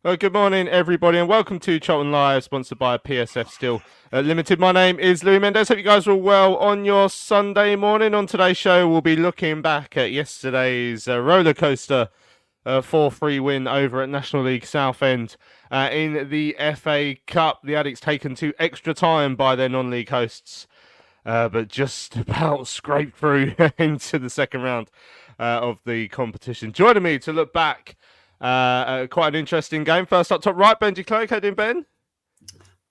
Well, good morning, everybody, and welcome to Charlton Live, sponsored by PSF Steel Limited. My name is Louis Mendes. Hope you guys are all well on your Sunday morning. On today's show, we'll be looking back at yesterday's roller coaster 4-3 win over at National League Southend in the FA Cup. The Addicts taken to extra time by their non-league hosts, but just about scraped through into the second round of the competition. Joining me to look back, quite an interesting game. First up top right, Benji Cloak. How you doing, Ben?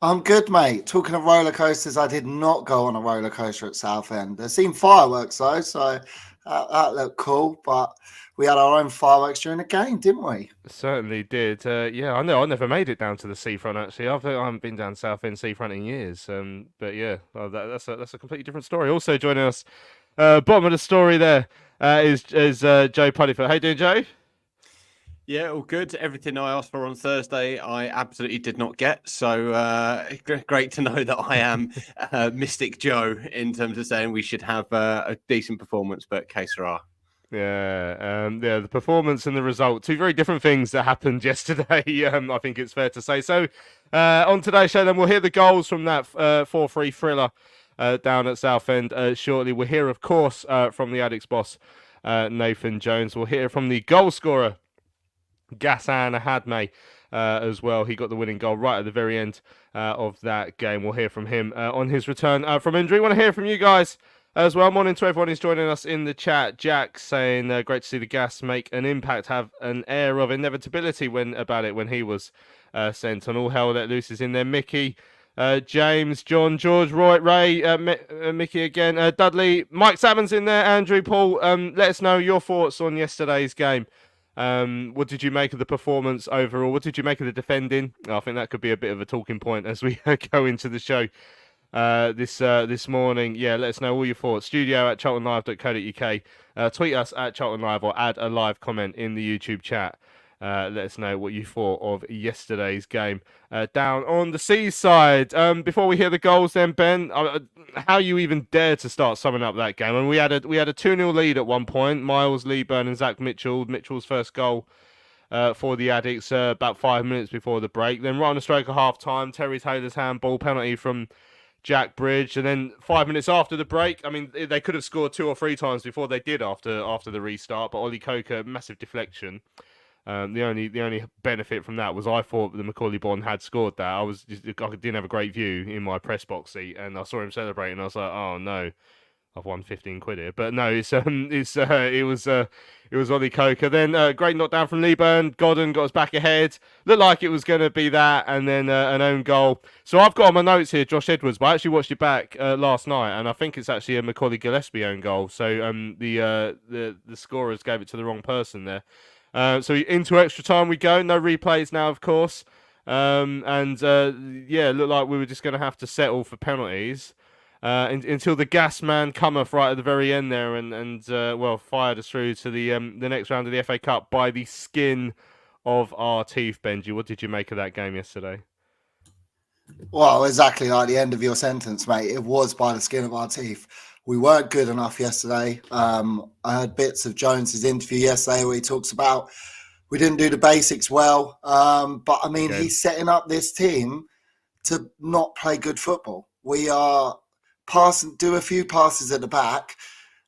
I'm good, mate. Talking of roller coasters, I did not go on a roller coaster at Southend. There seemed fireworks though, so that looked cool. But we had our own fireworks during the game, didn't we? Certainly did. Yeah, I know. I never made it down to the seafront. Actually, I haven't been down Southend seafront in years. But yeah, well, that's a completely different story. Also joining us, bottom of the story there is Joe Puddyfoot. How you doing, Joe? Yeah, all good. Everything I asked for on Thursday, I absolutely did not get. So great to know that I am Mystic Joe in terms of saying we should have a decent performance, but que sera. Yeah, the performance and the result, two very different things that happened yesterday. I think it's fair to say. So on today's show, then we'll hear the goals from that 4-3 thriller down at Southend shortly. We'll hear, of course, from the Addicts boss, Nathan Jones. We'll hear from the goal scorer, Gassan Ahadme, as well. He got the winning goal right at the very end of that game. We'll hear from him on his return from injury. Want to hear from you guys as well. Morning to everyone who's joining us in the chat. Jack saying, great to see the Gas make an impact, have an air of inevitability when he was sent on. All hell let loose is in there. Mickey, James, John, George, Roy, Ray, Mickey again, Dudley, Mike Salmon's in there, Andrew, Paul. Let us know your thoughts on yesterday's game. What did you make of the performance overall? What did you make of the defending? I think that could be a bit of a talking point as we go into the show this morning. Yeah, let us know all your thoughts. studio@charltonlive.co.uk. Tweet us at Charlton Live or add a live comment in the YouTube chat. Let us know what you thought of yesterday's game down on the seaside. Before we hear the goals then, Ben, how you even dare to start summing up that game? And we had a 2-0 lead at one point. Miles Leeburn and Zach Mitchell's first goal for the Addicts about 5 minutes before the break. Then right on the stroke of half-time, Terry Taylor's handball penalty from Jack Bridge, and then 5 minutes after the break, I mean, they could have scored 2 or 3 times before they did after the restart, but Ollie Coker, massive deflection. The only benefit from that was I thought the Macaulay Bond had scored that. I didn't have a great view in my press box seat, and I saw him celebrating. And I was like, oh no, I've won 15 quid here. But no, it was Ollie Coker. Then great knockdown from Leeburn. Godden got us back ahead. Looked like it was going to be that, and then an own goal. So I've got on my notes here Josh Edwards, but I actually watched it back last night, and I think it's actually a Macaulay Gillespie own goal. So the scorers gave it to the wrong person there. So into extra time we go. No replays now, of course. Yeah, it looked like we were just going to have to settle for penalties until the Gasman cometh right at the very end there and fired us through to the next round of the FA Cup by the skin of our teeth. Benji, what did you make of that game yesterday? Well, exactly like the end of your sentence, mate. It was by the skin of our teeth. We weren't good enough yesterday. I heard bits of Jones's interview yesterday where he talks about we didn't do the basics well. But I mean, He's setting up this team to not play good football. We are do a few passes at the back,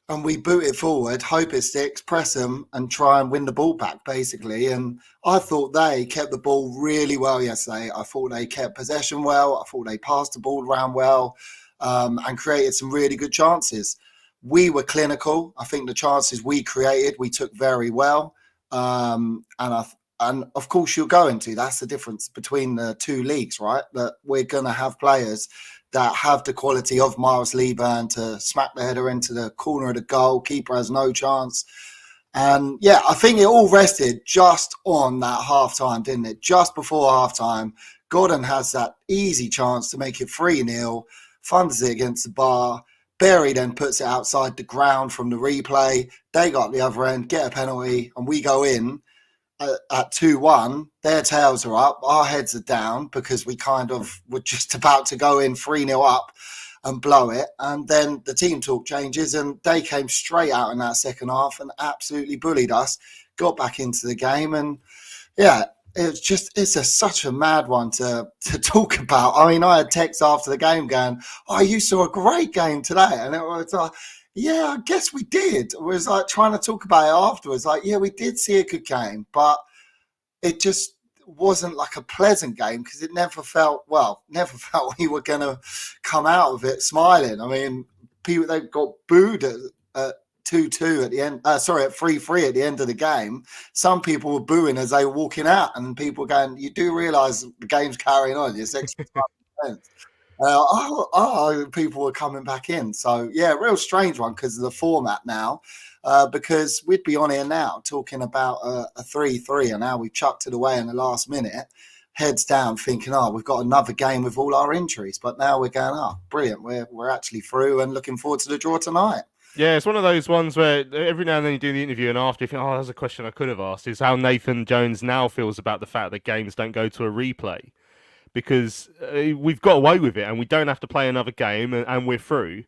and we boot it forward, hope it sticks, press them, and try and win the ball back, basically. And I thought they kept the ball really well yesterday. I thought they kept possession well. I thought they passed the ball around well. And created some really good chances. We were clinical. I think the chances we created, we took very well. And of course, you're going to. That's the difference between the two leagues, right? That we're going to have players that have the quality of Miles Leeburn to smack the header into the corner of the goal. Keeper has no chance. And yeah, I think it all rested just on that half-time, didn't it? Just before half-time, Gordon has that easy chance to make it 3-0. Funds it against the bar. Berry then puts it outside the ground from the replay. They got the other end, get a penalty, and we go in at 2-1. Their tails are up. Our heads are down because we kind of were just about to go in 3-0 up and blow it. And then the team talk changes, and they came straight out in that second half and absolutely bullied us, got back into the game. And yeah, it's such a mad one to talk about. I mean, I had texts after the game going, "Oh, you saw a great game today," and it was like, "Yeah, I guess we did." It was like trying to talk about it afterwards, like, "Yeah, we did see a good game," but it just wasn't like a pleasant game because it never felt we were going to come out of it smiling. I mean, people, they got booed at 2-2 at the end, at 3-3 at the end of the game. Some people were booing as they were walking out, and people were going, "You do realise the game's carrying on, it's extra time." People were coming back in. So, yeah, real strange one because of the format now. Because we'd be on here now talking about a 3-3 and how we chucked it away in the last minute, heads down, thinking, "Oh, we've got another game with all our injuries." But now we're going, "Oh, brilliant, we're actually through and looking forward to the draw tonight." Yeah, it's one of those ones where every now and then you do the interview and after you think, "Oh, that's a question I could have asked," is how Nathan Jones now feels about the fact that games don't go to a replay. Because we've got away with it and we don't have to play another game and we're through.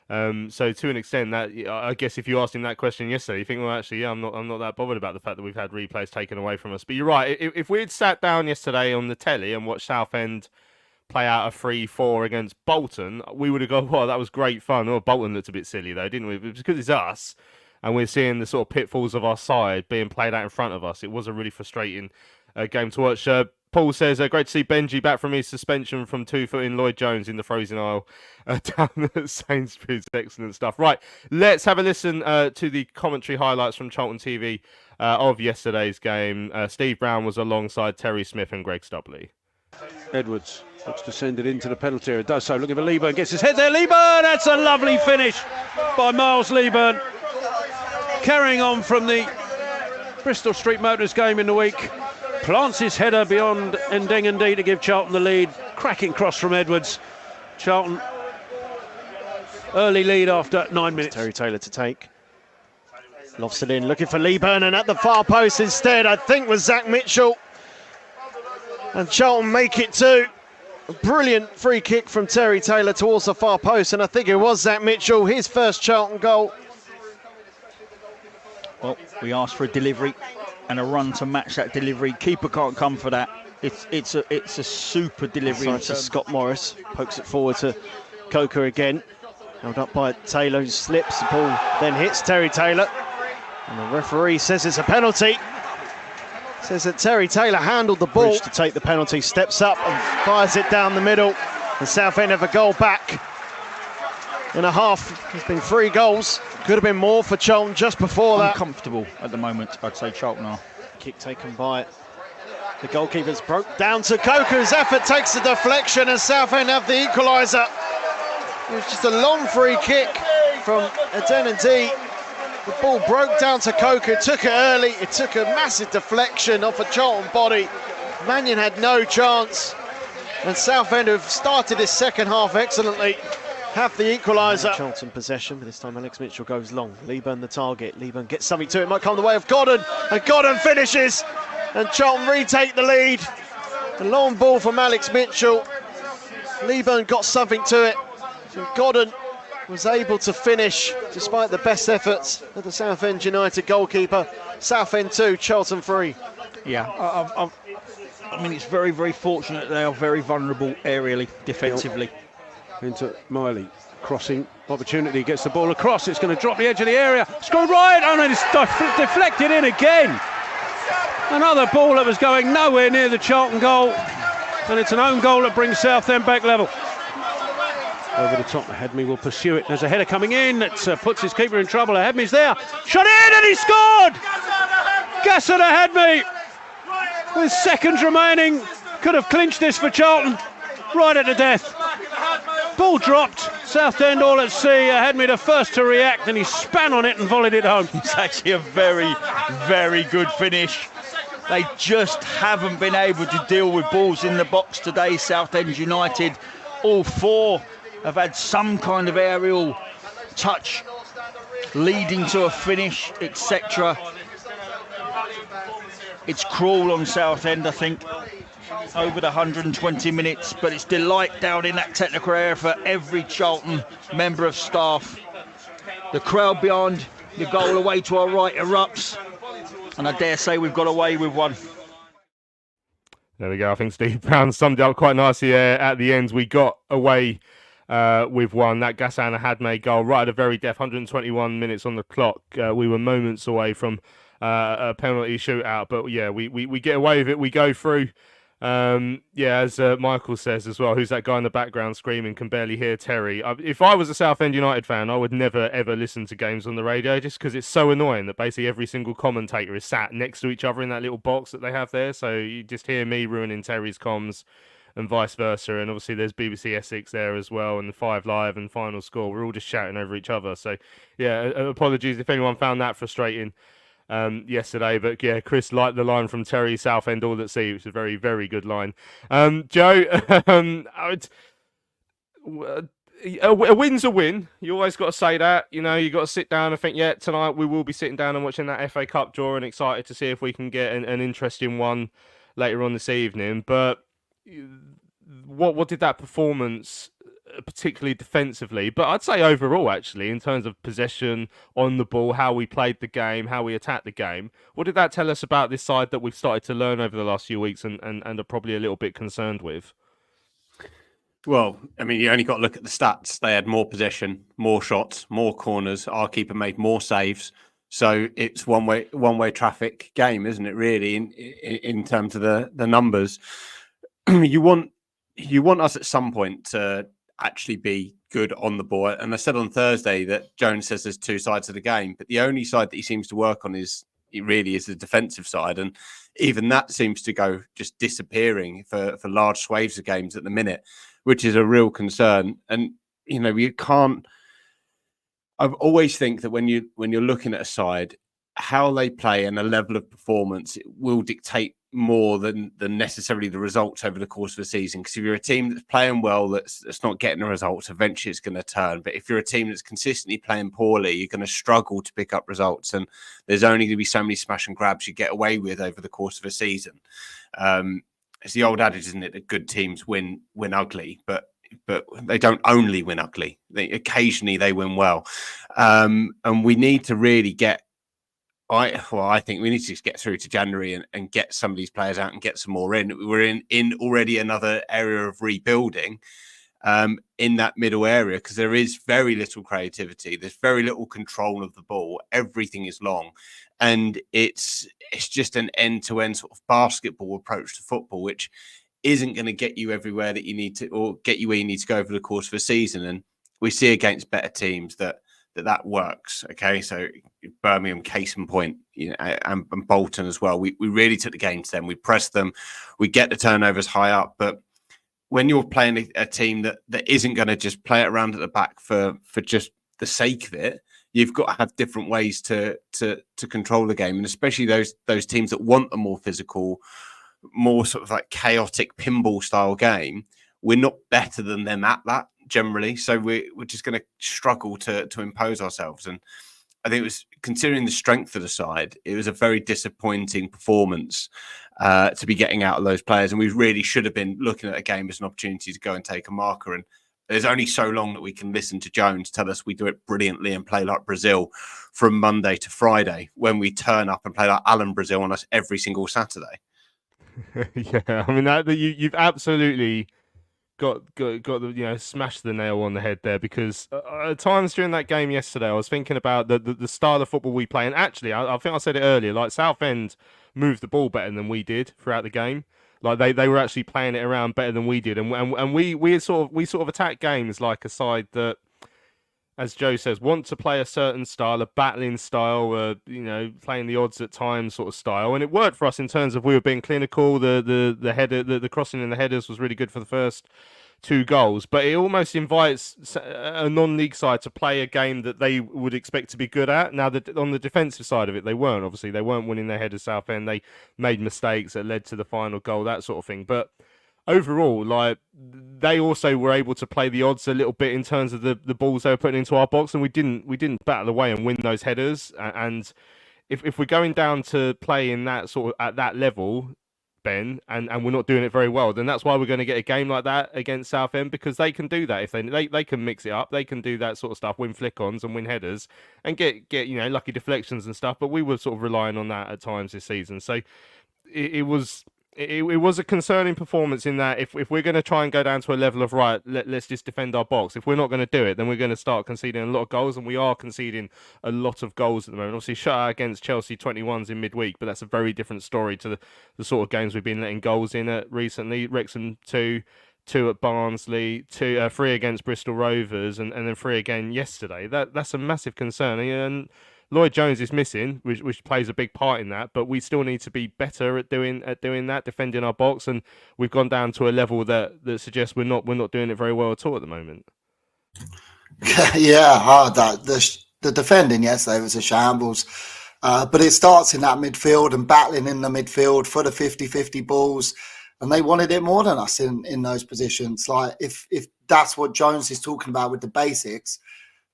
So to an extent, that I guess if you asked him that question yesterday, you think, well, actually, yeah, I'm not that bothered about the fact that we've had replays taken away from us. But you're right. If we had sat down yesterday on the telly and watched Southend play out a 3-4 against Bolton, we would have gone, "Well, that was great fun." Oh, Bolton looked a bit silly though, didn't we? But because it's us and we're seeing the sort of pitfalls of our side being played out in front of us, it was a really frustrating game to watch. Paul says, "Great to see Benji back from his suspension from 2-footing Lloyd Jones in the frozen aisle down at Sainsbury's." Excellent stuff. Right, let's have a listen to the commentary highlights from Charlton TV of yesterday's game. Steve Brown was alongside Terry Smith and Greg Stubley. Edwards looks to send it into the penalty area. Does so, looking for Leeburn, gets his head there. Leeburn, that's a lovely finish by Miles Leeburn. Carrying on from the Bristol Street Motors game in the week. Plants his header beyond Ndengendi to give Charlton the lead. Cracking cross from Edwards. Charlton early lead after 9 minutes. Terry Taylor to take. Lofts it in, looking for Leeburn, and at the far post instead, I think, was Zach Mitchell. And Charlton make it two. A brilliant free kick from Terry Taylor towards the far post, and I think it was Zach Mitchell, his first Charlton goal. Well, we asked for a delivery and a run to match that delivery. Keeper can't come for that. It's a super delivery. To Scott Morris, pokes it forward to Coker again. Held up by Taylor, who slips. The ball then hits Terry Taylor. And the referee says it's a penalty. Says that Terry Taylor handled the ball to take the penalty, steps up and fires it down the middle. And Southend have a goal back in a half. There's been 3 goals. Could have been more for Charlton just before that. Uncomfortable at the moment, I'd say Charlton are. Kick taken by the goalkeeper's broke down to Coker's effort, takes the deflection, and Southend have the equaliser. It was just a long free kick from Ahadme. The ball broke down to Coker, took it early, it took a massive deflection off a Charlton body. Mannion had no chance, and Southend, who've started this second half excellently, have the equaliser. Charlton possession, but this time Alex Mitchell goes long. Leeburn the target. Leeburn gets something to it. Might come the way of Godden, and Godden finishes, and Charlton retake the lead. A long ball from Alex Mitchell. Leeburn got something to it, and Godden was able to finish despite the best efforts of the Southend United goalkeeper. Southend 2, Charlton 3. Yeah, I mean, it's very, very fortunate they are very vulnerable aerially, defensively. Into Miley, crossing opportunity, gets the ball across, it's going to drop the edge of the area, scored right, and it's deflected in again. Another ball that was going nowhere near the Charlton goal, and it's an own goal that brings Southend back level. Over the top, Ahadme will pursue it. There's a header coming in that puts his keeper in trouble. Ahadme's there, shot in, and he scored! Gassan Ahadme, with seconds remaining, could have clinched this for Charlton right at the death. Ball dropped, Southend all at sea. Ahadme the first to react, and he span on it and volleyed it home. It's actually a very, very good finish. They just haven't been able to deal with balls in the box today, Southend United. All 4 have had some kind of aerial touch leading to a finish, etc. It's cruel on Southend, I think, over the 120 minutes, but it's delight down in that technical area for every Charlton member of staff. The crowd behind the goal away to our right erupts, and I dare say we've got away with one. There we go. I think Steve Brown summed it up quite nicely at the end. We got away with one. That Gassan Ahadme goal right at the very death, 121 minutes on the clock. We were moments away from a penalty shootout. But yeah, we get away with it. We go through. As Michael says as well, who's that guy in the background screaming, can barely hear Terry. If I was a Southend United fan, I would never ever listen to games on the radio just because it's so annoying that basically every single commentator is sat next to each other in that little box that they have there. So you just hear me ruining Terry's comms and vice versa. And obviously there's BBC Essex there as well, and the 5 Live and Final Score. We're all just shouting over each other. So yeah, apologies if anyone found that frustrating yesterday, but yeah, Chris liked the line from Terry, Southend all at sea, which is a very, very good line. Joe, a win's a win. You always got to say that. You know, you got to sit down and think, yeah, tonight we will be sitting down and watching that FA Cup draw and excited to see if we can get an interesting one later on this evening. But what did that performance, particularly defensively, but I'd say overall, actually, in terms of possession on the ball, how we played the game, how we attacked the game, what did that tell us about this side that we've started to learn over the last few weeks and are probably a little bit concerned with? Well, I mean, you only got to look at the stats. They had more possession, more shots, more corners. Our keeper made more saves. So it's one way traffic game, isn't it? Really, in terms of the numbers, you want us at some point to actually be good on the ball. And I said on Thursday that Jones says there's two sides of the game, but the only side that he seems to work on is the defensive side, and even that seems to go just disappearing for large swathes of games at the minute, which is a real concern. And you know, you can't. I always think that when you're looking at a side, how they play and a level of performance, it will dictate more than necessarily the results over the course of a season. Because if you're a team that's playing well, that's not getting the results, eventually it's going to turn. But if you're a team that's consistently playing poorly, you're going to struggle to pick up results. And there's only going to be so many smash and grabs you get away with over the course of a season. It's the old adage, isn't it, that good teams win ugly, but they don't only win ugly. Occasionally they win well. And we need to really get. I think we need to just get through to January and get some of these players out and get some more in. We're in already another area of rebuilding in that middle area, because there is very little creativity. There's very little control of the ball. Everything is long. And it's just an end-to-end sort of basketball approach to football, which isn't going to get you everywhere that you need to, or get you where you need to go over the course of a season. And we see against better teams that works. Okay, so Birmingham, case in point, you know, and Bolton as well. We really took the game to them. We pressed them. We get the turnovers high up. But when you're playing a team that isn't going to just play it around at the back for just the sake of it, you've got to have different ways to control the game. And especially those teams that want a more physical, more sort of like chaotic pinball style game, we're not better than them at that generally. So we're just going to struggle to impose ourselves. And I think it was, considering the strength of the side, it was a very disappointing performance to be getting out of those players. And we really should have been looking at a game as an opportunity to go and take a marker. And there's only so long that we can listen to Jones tell us we do it brilliantly and play like Brazil from Monday to Friday, when we turn up and play like Alan Brazil on us every single Saturday. Yeah, I mean, you've absolutely got the smashed the nail on the head there, because at times during that game yesterday, I was thinking about the style of football we play, and actually, I think I said it earlier, like Southend moved the ball better than we did throughout the game. Like they were actually playing it around better than we did, and we sort of attack games like a side that, as Joe says, want to play a certain style, a battling style, playing the odds at times sort of style. And it worked for us in terms of we were being clinical. The header, the crossing and the headers was really good for the first 2 goals. But it almost invites a non-league side to play a game that they would expect to be good at. Now, on the defensive side of it, they weren't. Obviously, they weren't winning their headers. Southend, they made mistakes that led to the final goal, that sort of thing. But overall, like, they also were able to play the odds a little bit in terms of the balls they were putting into our box, and we didn't battle away and win those headers. And if we're going down to play in that sort of at that level, Ben, and we're not doing it very well, then that's why we're going to get a game like that against Southend, because they can do that. If they can mix it up, they can do that sort of stuff, win flick-ons and win headers and get lucky deflections and stuff. But we were sort of relying on that at times this season. So it was it was a concerning performance in that if we're going to try and go down to a level of let's just defend our box. If we're not going to do it, then we're going to start conceding a lot of goals, and we are conceding a lot of goals at the moment. Obviously, shutout against Chelsea 21s in midweek, but that's a very different story to the sort of games we've been letting goals in at recently. Wrexham 2 at Barnsley, 3 against Bristol Rovers, and then 3 again yesterday. That's a massive concern. And Lloyd Jones is missing, which plays a big part in that. But we still need to be better at doing that, defending our box. And we've gone down to a level that suggests we're not doing it very well at all at the moment. Yeah, hard that the defending yesterday was a shambles. But it starts in that midfield and battling in the midfield for the 50-50 balls. And they wanted it more than us in those positions. Like if that's what Jones is talking about with the basics,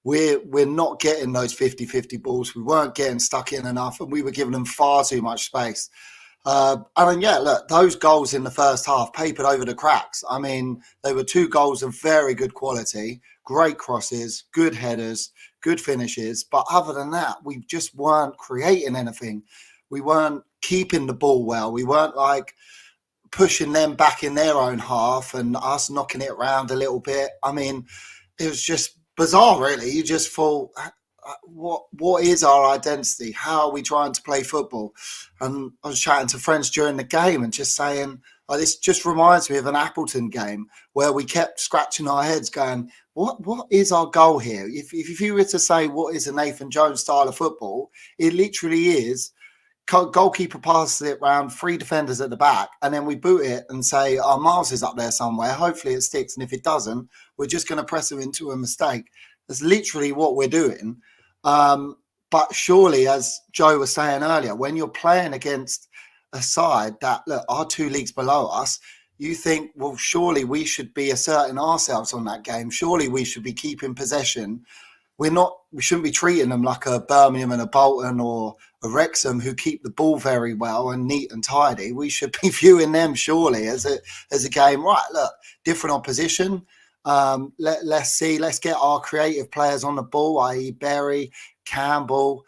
we're not getting those 50-50 balls. We weren't getting stuck in enough, and we were giving them far too much space. Look, those goals in the first half papered over the cracks. I mean, they were 2 goals of very good quality, great crosses, good headers, good finishes. But other than that, we just weren't creating anything. We weren't keeping the ball well. We weren't like pushing them back in their own half and us knocking it around a little bit. I mean, it was just bizarre, really. You just thought, what is our identity? How are we trying to play football? And I was chatting to friends during the game and just saying, this just reminds me of an Appleton game where we kept scratching our heads going, what is our goal here? If you were to say what is a Nathan Jones style of football, it literally is goalkeeper passes it round, 3 defenders at the back, and then we boot it and say, Miles is up there somewhere. Hopefully it sticks. And if it doesn't, we're just going to press him into a mistake. That's literally what we're doing. But surely, as Joe was saying earlier, when you're playing against a side that, look, are 2 leagues below us, you think, well, surely we should be asserting ourselves on that game. Surely we should be keeping possession. We shouldn't be treating them like a Birmingham and a Bolton or a Wrexham who keep the ball very well and neat and tidy. We should be viewing them surely as a game. Right, look, different opposition. Let's get our creative players on the ball, i.e. Berry, Campbell,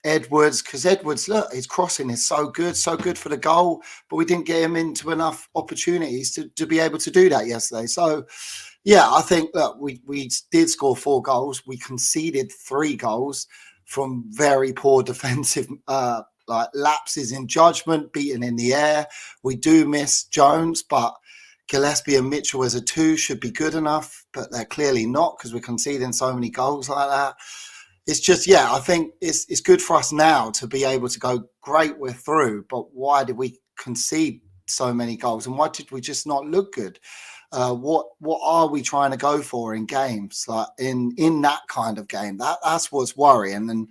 Edwards, because Edwards, look, his crossing is so good for the goal, but we didn't get him into enough opportunities to be able to do that yesterday. So, yeah, I think that we did score 4 goals. We conceded 3 goals from very poor defensive lapses in judgment, beaten in the air. We do miss Jones, but Gillespie and Mitchell as a 2 should be good enough, but they're clearly not because we're conceding so many goals like that. It's just, I think it's good for us now to be able to go, great, we're through, but why did we concede so many goals? And why did we just not look good? What are we trying to go for in games, like in that kind of game? That's what's worrying, and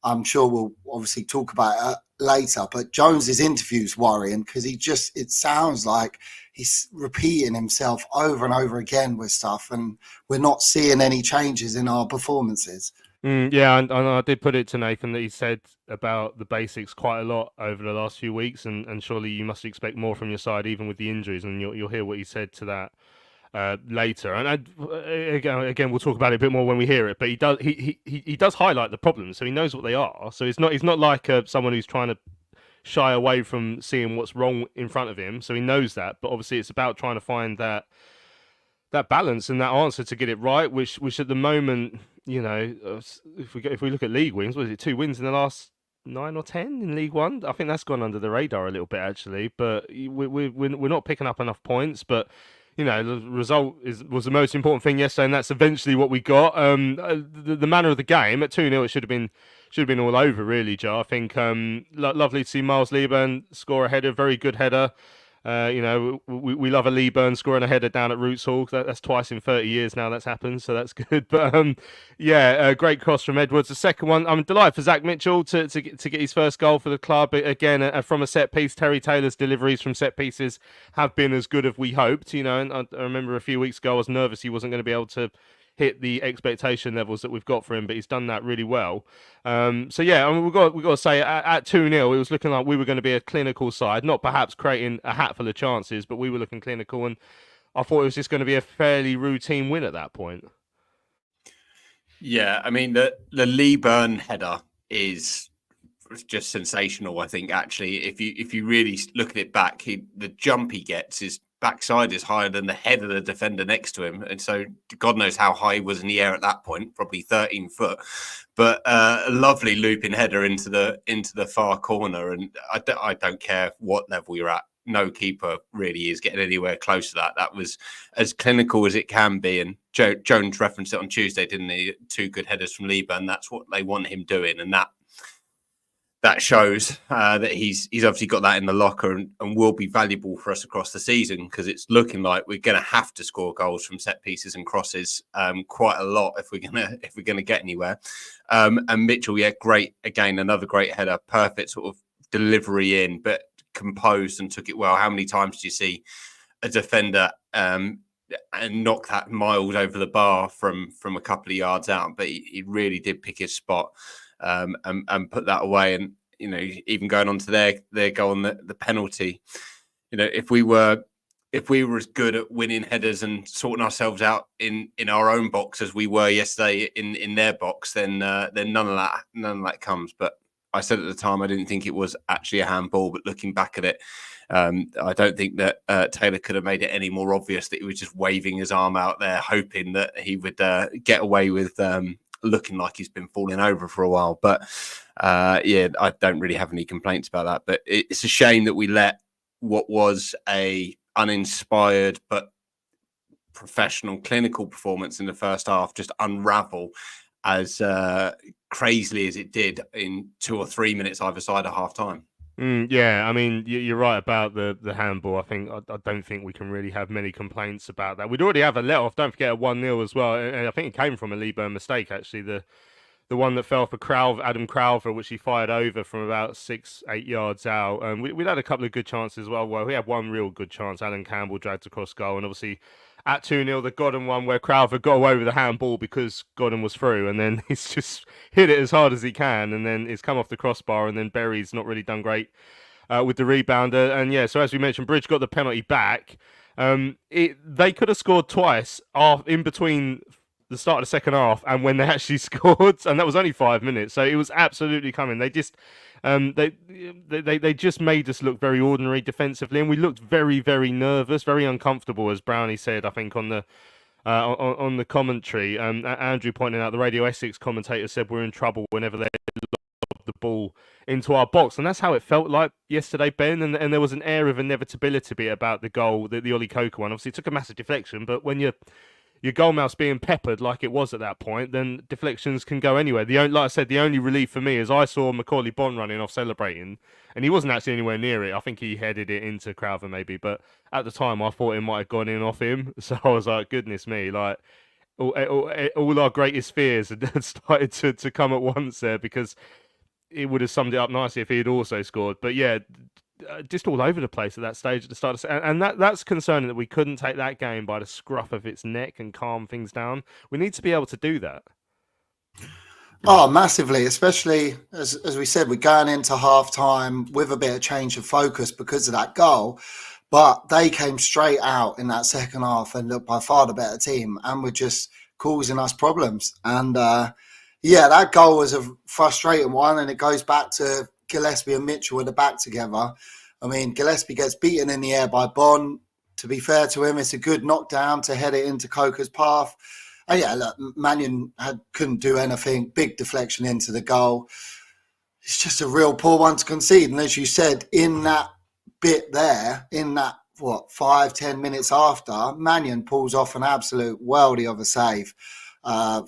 I'm sure we'll obviously talk about it later. But Jones's interview's worrying because it sounds like he's repeating himself over and over again with stuff, and we're not seeing any changes in our performances. And I did put it to Nathan that he said about the basics quite a lot over the last few weeks, and surely you must expect more from your side, even with the injuries, and you'll hear what he said to that later. And again, we'll talk about it a bit more when we hear it. But he does highlight the problems, so he knows what they are. So he's not like someone who's trying to shy away from seeing what's wrong in front of him. So he knows that, but obviously it's about trying to find that balance and that answer to get it right, which at the moment, if we look at league wins, was it 2 wins in the last 9 or 10 in League One? I think that's gone under the radar a little bit actually, but we're not picking up enough points. But the result was the most important thing yesterday, and that's eventually what we got. The manner of the game at 2-0, it should have been all over really, Joe. I think lovely to see Miles Lieburn score a header, very good header. We love a Lieburn scoring a header down at Roots Hall. That's twice in 30 years now that's happened, so that's good. But a great cross from Edwards. The second one, I'm delighted for Zach Mitchell to get his first goal for the club. Again, from a set piece, Terry Taylor's deliveries from set pieces have been as good as we hoped. And I remember a few weeks ago I was nervous he wasn't going to be able to hit the expectation levels that we've got for him, but he's done that really well. We've got to say at 2-0, it was looking like we were going to be a clinical side, not perhaps creating a hatful of chances, but we were looking clinical, and I thought it was just going to be a fairly routine win at that point. Yeah, I mean the Lieburn header is just sensational. I think actually, if you really look at it back, the jump he gets, his backside is higher than the head of the defender next to him, and so God knows how high he was in the air at that point, probably 13 foot. But a lovely looping header into the far corner, and I don't care what level you're at. No keeper really is getting anywhere close to that. That was as clinical as it can be. And Jones referenced it on Tuesday, didn't he? 2 good headers from Lieber, and that's what they want him doing. And that shows that he's obviously got that in the locker and will be valuable for us across the season, because it's looking like we're going to have to score goals from set pieces and crosses quite a lot if we're gonna get anywhere. And Mitchell, yeah, great again, another great header, perfect sort of delivery in, but composed and took it well. How many times do you see a defender and knock that miles over the bar from a couple of yards out? But he really did pick his spot and put that away. And even going on to their goal on the penalty, if we were as good at winning headers and sorting ourselves out in our own box as we were yesterday in their box, then none of that comes. But I said at the time I didn't think it was actually a handball, but looking back at it, I don't think that Taylor could have made it any more obvious that he was just waving his arm out there, hoping that he would get away with looking like he's been falling over for a while. But I don't really have any complaints about that. But it's a shame that we let what was a uninspired but professional clinical performance in the first half just unravel as crazily as it did in 2 or 3 minutes either side of half time. Yeah, I mean, you're right about the handball. I don't think we can really have many complaints about that. We'd already have a let-off. Don't forget a 1-0 as well. And I think it came from a Lieber mistake, actually. The one that fell for Adam Crowther, which he fired over from about 6-8 yards out. We'd had a couple of good chances as well. Well, we had one real good chance. Alan Campbell dragged across goal. And obviously at 2-0, the Godden one where Crowther got away with the handball because Godden was through. And then he's just hit it as hard as he can. And then it's come off the crossbar. And then Berry's not really done great with the rebounder. And yeah, so as we mentioned, Bridge got the penalty back. They could have scored twice in between the start of the second half and when they actually scored, and that was only 5 minutes, so it was absolutely coming. They just they just made us look very ordinary defensively, and we looked very, very nervous, very uncomfortable, as Brownie said, I think, on the commentary. Andrew pointing out, the Radio Essex commentator said we're in trouble whenever they lob the ball into our box, and that's how it felt like yesterday, Ben. And there was an air of inevitability about the goal, the Ollie Coker one. Obviously, it took a massive deflection, but when your goalmouth's being peppered like it was at that point, then deflections can go anywhere. Like I said, the only relief for me is I saw Macaulay Bonne running off celebrating, and he wasn't actually anywhere near it. I think he headed it into Crowther maybe, but at the time I thought it might have gone in off him. So I was like, goodness me, like all our greatest fears had started to come at once there, because it would have summed it up nicely if he had also scored. But yeah, just all over the place at that stage at the start and that's concerning, that we couldn't take that game by the scruff of its neck and calm things down. We need to be able to do that. Oh, massively, especially as we said, we're going into half time with a bit of change of focus because of that goal, but they came straight out in that second half and looked by far the better team and were just causing us problems. And that goal was a frustrating one, and it goes back to Gillespie and Mitchell with the back together. I mean, Gillespie gets beaten in the air by Bonne. To be fair to him, it's a good knockdown to head it into Coker's path. And yeah, look, Mannion couldn't do anything. Big deflection into the goal. It's just a real poor one to concede. And as you said, in that bit there, in that, 5-10 minutes after, Mannion pulls off an absolute worldie of a save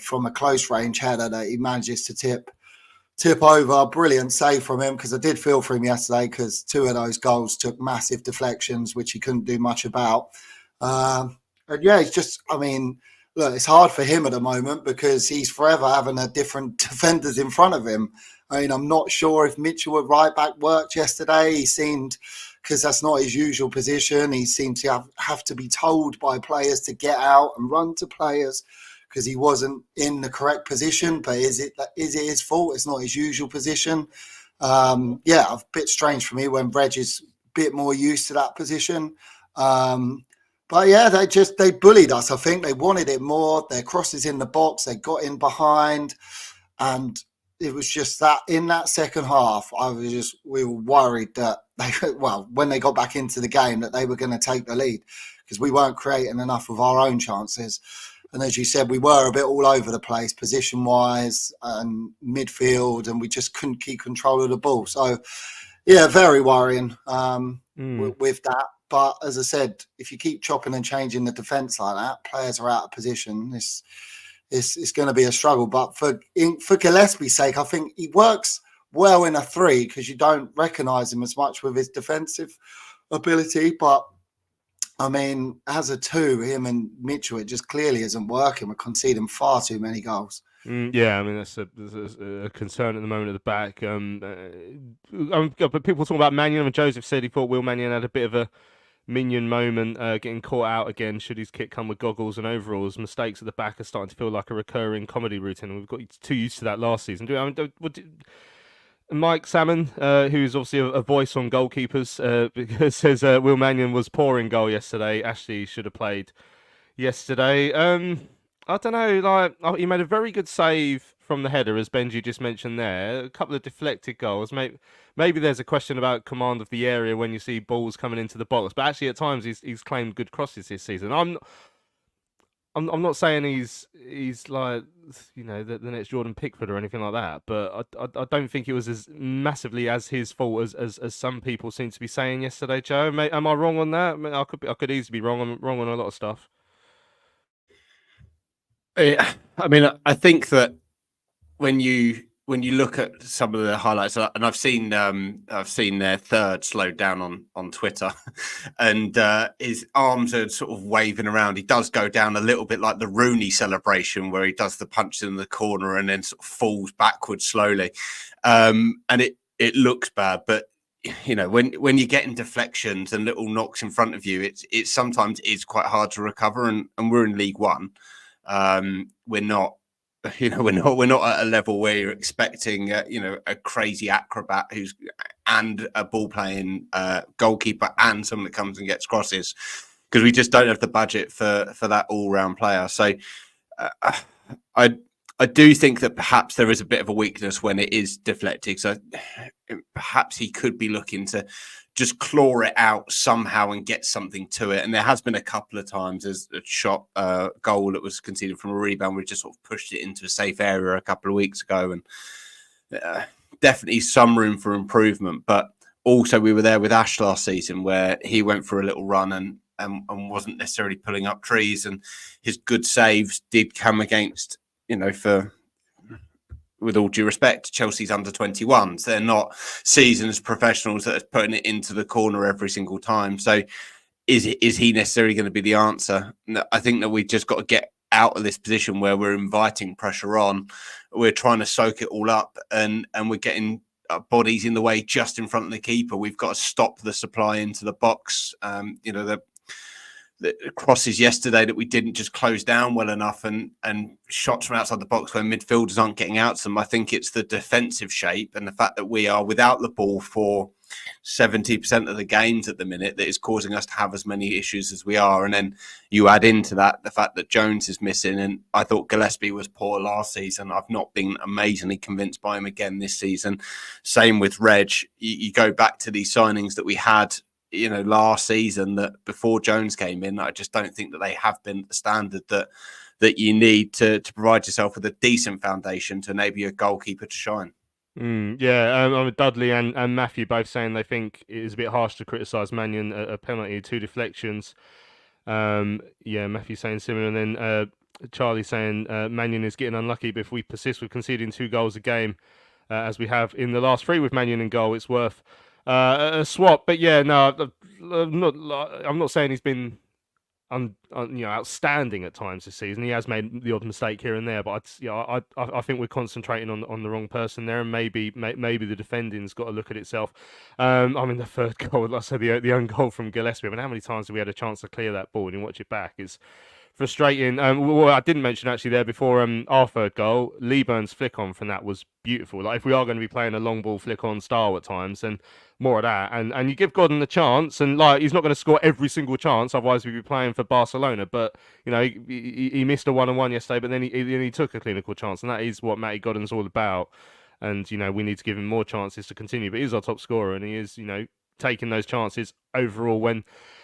from a close range header that he manages to tip over. Brilliant save from him, because I did feel for him yesterday, because 2 of those goals took massive deflections, which he couldn't do much about. And yeah, it's just, I mean, look, it's hard for him at the moment because he's forever having a different defenders in front of him. I mean, I'm not sure if Mitchell at right back worked yesterday. He seemed, because that's not his usual position, he seemed to have to be told by players to get out and run to players, because he wasn't in the correct position. But is it his fault? It's not his usual position. A bit strange for me when Reg is a bit more used to that position. But yeah, they bullied us. I think they wanted it more. Their crosses in the box, they got in behind, and it was just that in that second half, we were worried that when they got back into the game, that they were going to take the lead because we weren't creating enough of our own chances. And as you said, we were a bit all over the place, position-wise and midfield, and we just couldn't keep control of the ball. So, yeah, very worrying with that. But as I said, if you keep chopping and changing the defence like that, players are out of position. It's going to be a struggle. But for Gillespie's sake, I think he works well in a 3 because you don't recognise him as much with his defensive ability. But I mean, as a 2, him and Mitchell, it just clearly isn't working. We're conceding far too many goals. Yeah, I mean, that's a concern at the moment at the back. But people talking about Mannion, and Joseph said he thought Will Mannion had a bit of a minion moment, getting caught out again should his kit come with goggles and overalls. Mistakes at the back are starting to feel like a recurring comedy routine. We've got too used to that last season. Mike Salmon, who's obviously a voice on goalkeepers, says Will Mannion was poor in goal yesterday. Ashley should have played yesterday. I don't know, he made a very good save from the header, as Benji just mentioned there. A couple of deflected goals. Maybe there's a question about command of the area when you see balls coming into the box. But actually, at times, he's claimed good crosses this season. I'm not saying he's like, the next Jordan Pickford or anything like that. But I don't think it was as massively as his fault as some people seem to be saying yesterday, Joe. Am I wrong on that? I could easily be wrong. I'm wrong on a lot of stuff. I mean, I think that when you look at some of the highlights, and I've seen their third slowed down on Twitter, and his arms are sort of waving around. He does go down a little bit like the Rooney celebration, where he does the punch in the corner and then sort of falls backwards slowly, and it looks bad, but. When you're getting deflections and little knocks in front of you, it sometimes is quite hard to recover, and we're in League One. We're not at a level where you're expecting a crazy acrobat and a ball playing goalkeeper and someone that comes and gets crosses, because we just don't have the budget for that all round player. So I do think that perhaps there is a bit of a weakness when it is deflected. So perhaps he could be looking to just claw it out somehow and get something to it. And there has been a couple of times as a shot goal that was conceded from a rebound. We just sort of pushed it into a safe area a couple of weeks ago, and definitely some room for improvement. But also we were there with Ash last season where he went for a little run and wasn't necessarily pulling up trees, and his good saves did come against, with all due respect, Chelsea's under 21s. They're not seasoned professionals that are putting it into the corner every single time. So is he necessarily going to be the answer? I think that we've just got to get out of this position where we're inviting pressure on. We're trying to soak it all up, and we're getting bodies in the way just in front of the keeper. We've got to stop the supply into the box. The crosses yesterday that we didn't just close down well enough, and shots from outside the box where midfielders aren't getting out to them. I think it's the defensive shape and the fact that we are without the ball for 70% of the games at the minute that is causing us to have as many issues as we are. And then you add into that the fact that Jones is missing, and I thought Gillespie was poor last season. I've not been amazingly convinced by him again this season. Same with Reg. You go back to these signings that we had last season, that before Jones came in, I just don't think that they have been the standard that you need to provide yourself with a decent foundation to enable your goalkeeper to shine. Dudley and Matthew both saying they think it is a bit harsh to criticise Mannion a penalty, 2 deflections. Matthew saying similar, and then Charlie saying Mannion is getting unlucky, but if we persist with conceding 2 goals a game, as we have in the last 3 with Mannion in goal, it's worth a swap. But I'm not saying he's been outstanding at times this season. He has made the odd mistake here and there, but I think we're concentrating on the wrong person there, and maybe the defending's got to look at itself. The third goal, like I said, the own goal from Gillespie. How many times have we had a chance to clear that ball and you watch it back? It's frustrating. I didn't mention actually there before our third goal, Leeburn's flick on from that was beautiful. Like, if we are going to be playing a long ball flick on style at times, then more of that. And you give Godden the chance, and he's not going to score every single chance, otherwise we'd be playing for Barcelona. But he missed a 1-on-1 yesterday, but then he took a clinical chance, and that is what Matty Godden's all about. and we need to give him more chances to continue. But he's our top scorer, and he is taking those chances overall when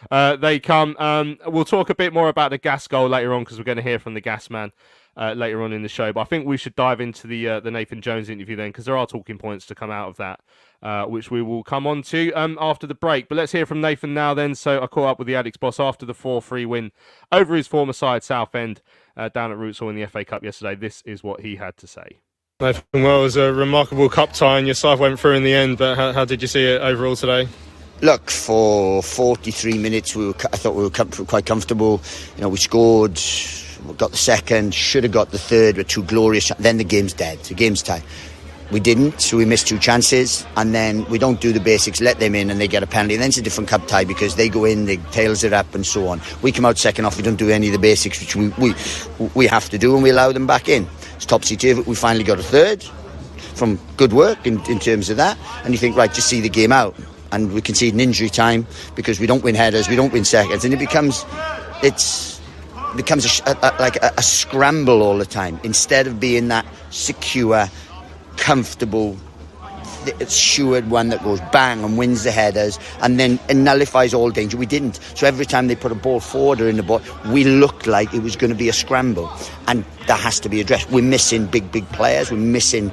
they come. We'll talk a bit more about the Gas goal later on, because we're going to hear from the Gasman later on in the show. But I think we should dive into the Nathan Jones interview then, because there are talking points to come out of that, which we will come on to after the break. But let's hear from Nathan now then. So I caught up with the Addicts boss after the 4-3 win over his former side, Southend, down at Roots Hall in the FA Cup yesterday. This is what he had to say. Nathan, well, it was a remarkable cup tie and your side went through in the end, but how did you see it overall today? Look, for 43 minutes, I thought we were quite comfortable. We scored, we got the second, should have got the third with two glorious. Then the game's dead, the game's tied. We didn't, so we missed two chances, and then we don't do the basics, let them in, and they get a penalty. And then it's a different cup tie because they go in, they tails it up, and so on. We come out second off, we don't do any of the basics, which we have to do, and we allow them back in. It's topsy-turvy. We finally got a third from good work in terms of that, and you think, right, just see the game out. And we concede an injury time because we don't win headers, we don't win seconds, and it becomes like a scramble all the time instead of being that secure, comfortable, assured one that goes bang and wins the headers and then nullifies all danger. We didn't. So every time they put a ball forward or in the ball, we looked like it was going to be a scramble, and that has to be addressed. We're missing big players, we're missing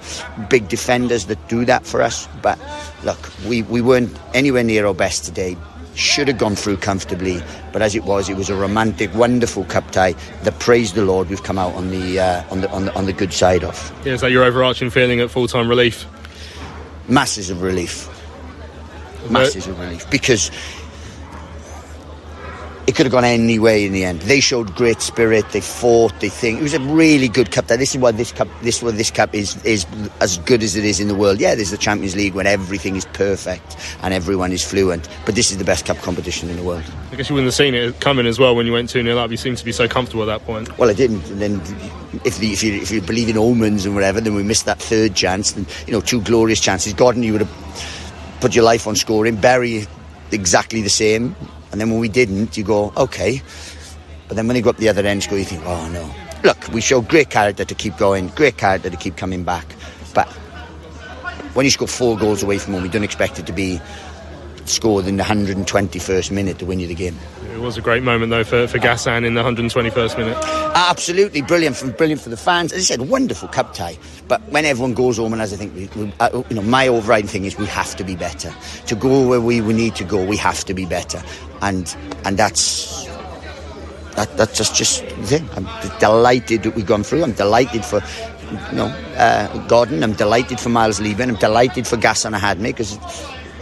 big defenders that do that for us. But look, we weren't anywhere near our best today. Should have gone through comfortably, but as it was a romantic, wonderful cup tie that, praise the Lord, we've come out on the good side of. Yeah, is that your overarching feeling at full-time relief? Masses of relief, because it could have gone any way in the end. They showed great spirit, they fought, they think it was a really good cup. This is why this cup is as good as it is in the world. Yeah, there's the Champions League when everything is perfect and everyone is fluent, but this is the best cup competition in the world. I guess you wouldn't have seen it coming as well when you went 2-0 up. You seemed to be so comfortable at that point. Well, I didn't. And then if you believe in omens and whatever, then we missed that third chance. And two glorious chances. Gordon, you would have put your life on scoring. Barry, exactly the same. And then when we didn't, you go, okay. But then when you go up the other end, you think, oh no. Look, we showed great character to keep going, great character to keep coming back. But when you score 4 goals away from home, we don't expect it to be scored in the 121st minute to win you the game. It was a great moment though for Gassan in the 121st minute. Absolutely brilliant for the fans. As I said, wonderful cup tie. But when everyone goes home, and as I think my overriding thing is we have to be better. To go where we need to go, we have to be better, and that's just the thing. I'm delighted that we've gone through. I'm delighted for Gordon. I'm delighted for Miles Lieben. I'm delighted for Gassan Ahadme, because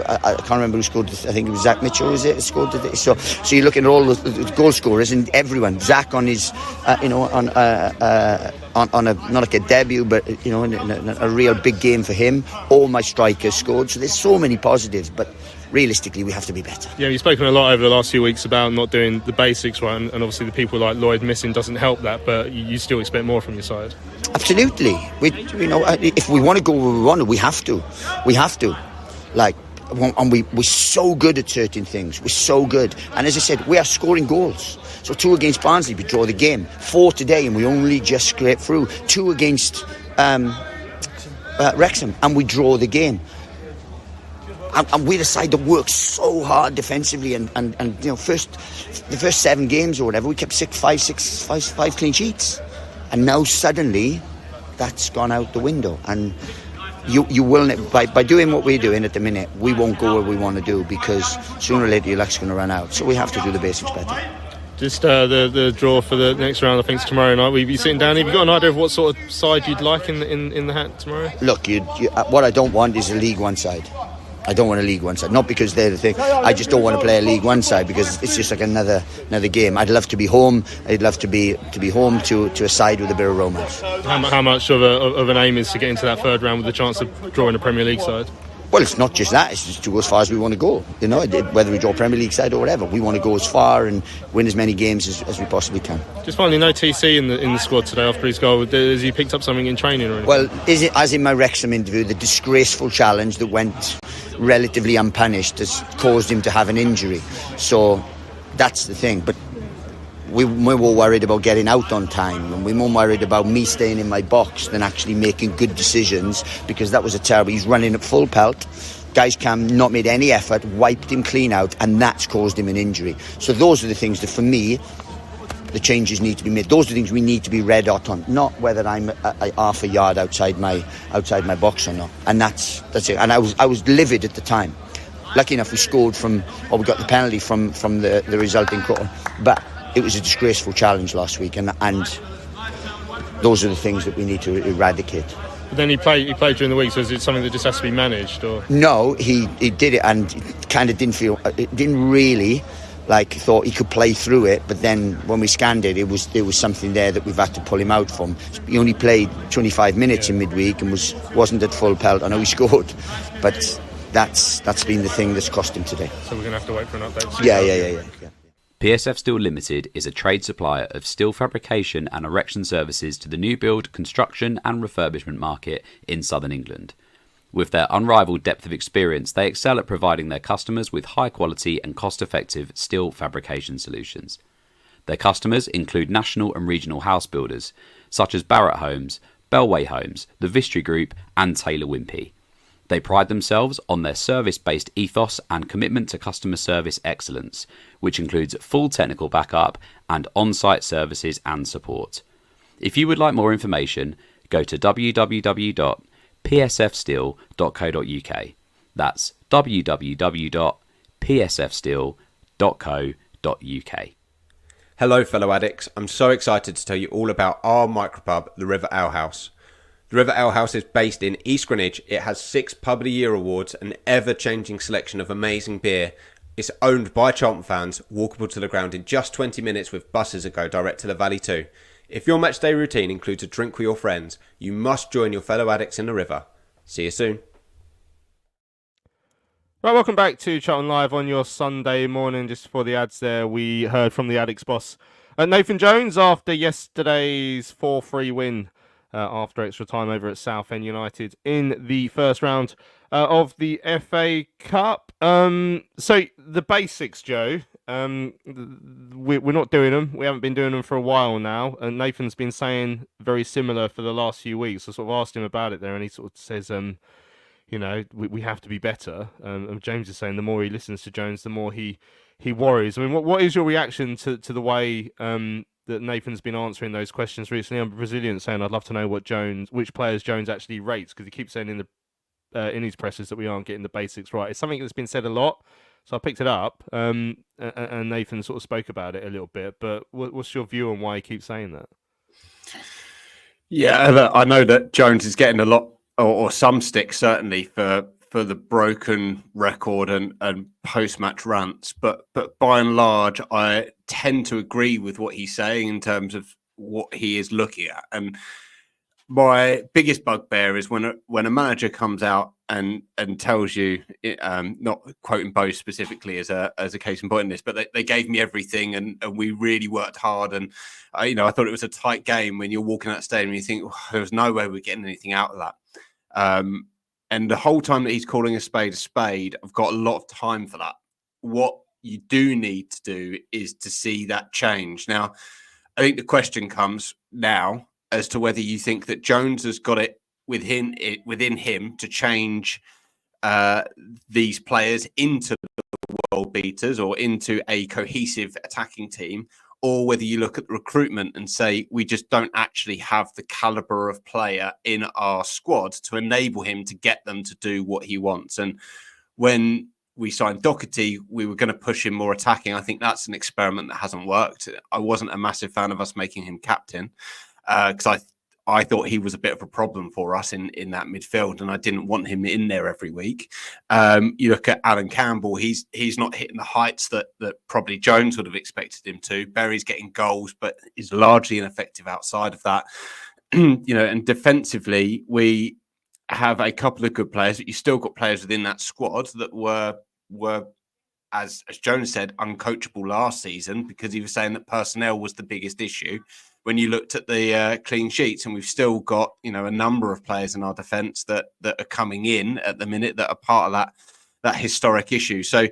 I can't remember who scored. I think it was Zach Mitchell, was it? Who scored today. So you're looking at all the goal scorers and everyone. Zach on his, on a not like a debut, but in a real big game for him. All my strikers scored. So there's so many positives, but realistically, we have to be better. Yeah, you've spoken a lot over the last few weeks about not doing the basics right, and obviously the people like Lloyd missing doesn't help that, but you still expect more from your side. Absolutely. If we want to go where we want to, we have to. And we're so good at certain things. We're so good. And as I said, we are scoring goals. So 2 against Barnsley, we draw the game. 4 today, and we only just scrape through. 2 against Wrexham, and we draw the game. And we're a side that works so hard defensively. And the first 7 games or whatever, we kept 5 clean sheets. And now suddenly, that's gone out the window. And you will, by doing what we're doing at the minute, we won't go where we want to do, because sooner or later your luck's going to run out. So we have to do the basics better. Just the draw for the next round, I think, is tomorrow night. Will you be sitting down? Have you got an idea of what sort of side you'd like in the hat tomorrow? Look, what I don't want is a League One side. I don't want a League One side, not because they're the thing. I just don't want to play a League One side because it's just like another game. I'd love to be home. I'd love to be home to a side with a bit of romance. How much of an aim is to get into that third round with the chance of drawing a Premier League side? Well, it's not just that. It's just to go as far as we want to go. Whether we draw Premier League side or whatever, we want to go as far and win as many games as we possibly can. Just finally, no TC in the squad today after his goal. Has he picked up something in training or anything? Well, as in my Wrexham interview, the disgraceful challenge that went relatively unpunished has caused him to have an injury. So that's the thing. But we're more worried about getting out on time, and we're more worried about me staying in my box than actually making good decisions, because that was a terrible. He's running at full pelt. Guys Cam not made any effort, wiped him clean out, and that's caused him an injury. So those are the things that, for me, the changes need to be made. Those are the things we need to be red hot on, not whether I'm a half a yard outside my box or not. And that's it. And I was livid at the time. Lucky enough, we scored we got the penalty from the resulting goal. But it was a disgraceful challenge last week, and those are the things that we need to eradicate. But then he played during the week, so is it something that just has to be managed, or? No, he did it, and kind of didn't really thought he could play through it. But then when we scanned it, there was something there that we've had to pull him out from. He only played 25 minutes in midweek and wasn't at full pelt. I know he scored, but that's been the thing that's cost him today. So we're going to have to wait for an update. Yeah. PSF Steel Limited is a trade supplier of steel fabrication and erection services to the new build, construction and refurbishment market in southern England. With their unrivaled depth of experience, they excel at providing their customers with high quality and cost-effective steel fabrication solutions. Their customers include national and regional house builders, such as Barratt Homes, Bellway Homes, the Vistry Group and Taylor Wimpey. They pride themselves on their service-based ethos and commitment to customer service excellence, which includes full technical backup and on-site services and support. If you would like more information, go to www.psfsteel.co.uk. That's www.psfsteel.co.uk. Hello, fellow addicts. I'm so excited to tell you all about our micropub, the River Ale House. The River Ale House is based in East Greenwich. It has 6 Pub of the Year awards, an ever-changing selection of amazing beer. It's owned by Charlton fans, walkable to the ground in just 20 minutes with buses that go direct to the Valley too. If your matchday routine includes a drink with your friends, you must join your fellow addicts in the river. See you soon. Right, welcome back to Charlton Live on your Sunday morning. Just before the ads there, we heard from the Addicts boss, Nathan Jones, after yesterday's 4-3 win after extra time over at Southend United in the first round of the FA Cup. So the basics, Joe, we're not doing them. We haven't been doing them for a while now. And Nathan's been saying very similar for the last few weeks. I sort of asked him about it there, and he sort of says, we have to be better. And James is saying the more he listens to Jones, the more he worries. I mean, what is your reaction to the way that Nathan's been answering those questions recently? I'm Brazilian saying I'd love to know which players Jones actually rates, because he keeps saying in his presses that we aren't getting the basics right. It's something that's been said a lot, so I picked it up, and Nathan sort of spoke about it a little bit. But what's your view on why he keeps saying that? Yeah, I know that Jones is getting a lot or some stick certainly for the broken record and post-match rants, but by and large, I tend to agree with what he's saying in terms of what he is looking at. And my biggest bugbear is when a manager comes out and tells you, not quoting Bo specifically as a case in point in this, but they gave me everything and we really worked hard, and I thought it was a tight game. When you're walking out the stadium, you think there was no way we're getting anything out of that. And the whole time that he's calling a spade, I've got a lot of time for that. What you do need to do is to see that change. Now, I think the question comes now as to whether you think that Jones has got it within him to change these players into the world beaters or into a cohesive attacking team, or whether you look at the recruitment and say, we just don't actually have the caliber of player in our squad to enable him to get them to do what he wants. And when we signed Doherty, we were going to push him more attacking. I think that's an experiment that hasn't worked. I wasn't a massive fan of us making him captain because I thought he was a bit of a problem for us in that midfield, and I didn't want him in there every week. You look at Alan Campbell; he's not hitting the heights that probably Jones would have expected him to. Berry's getting goals, but is largely ineffective outside of that. And defensively, we have a couple of good players, but you still got players within that squad that were as Jones said, uncoachable last season, because he was saying that personnel was the biggest issue. When you looked at the clean sheets, and we've still got a number of players in our defence that are coming in at the minute that are part of that historic issue. So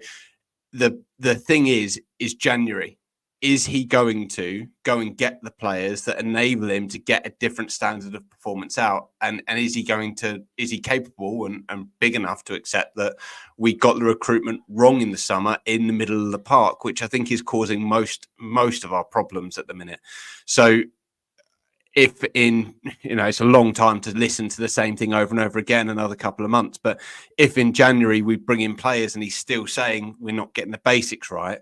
the thing is January. is he going to go and get the players that enable him to get a different standard of performance out? And is he capable and big enough to accept that we got the recruitment wrong in the summer in the middle of the park, which I think is causing most of our problems at the minute. So if it's a long time to listen to the same thing over and over again, another couple of months, but if in January we bring in players and he's still saying we're not getting the basics right,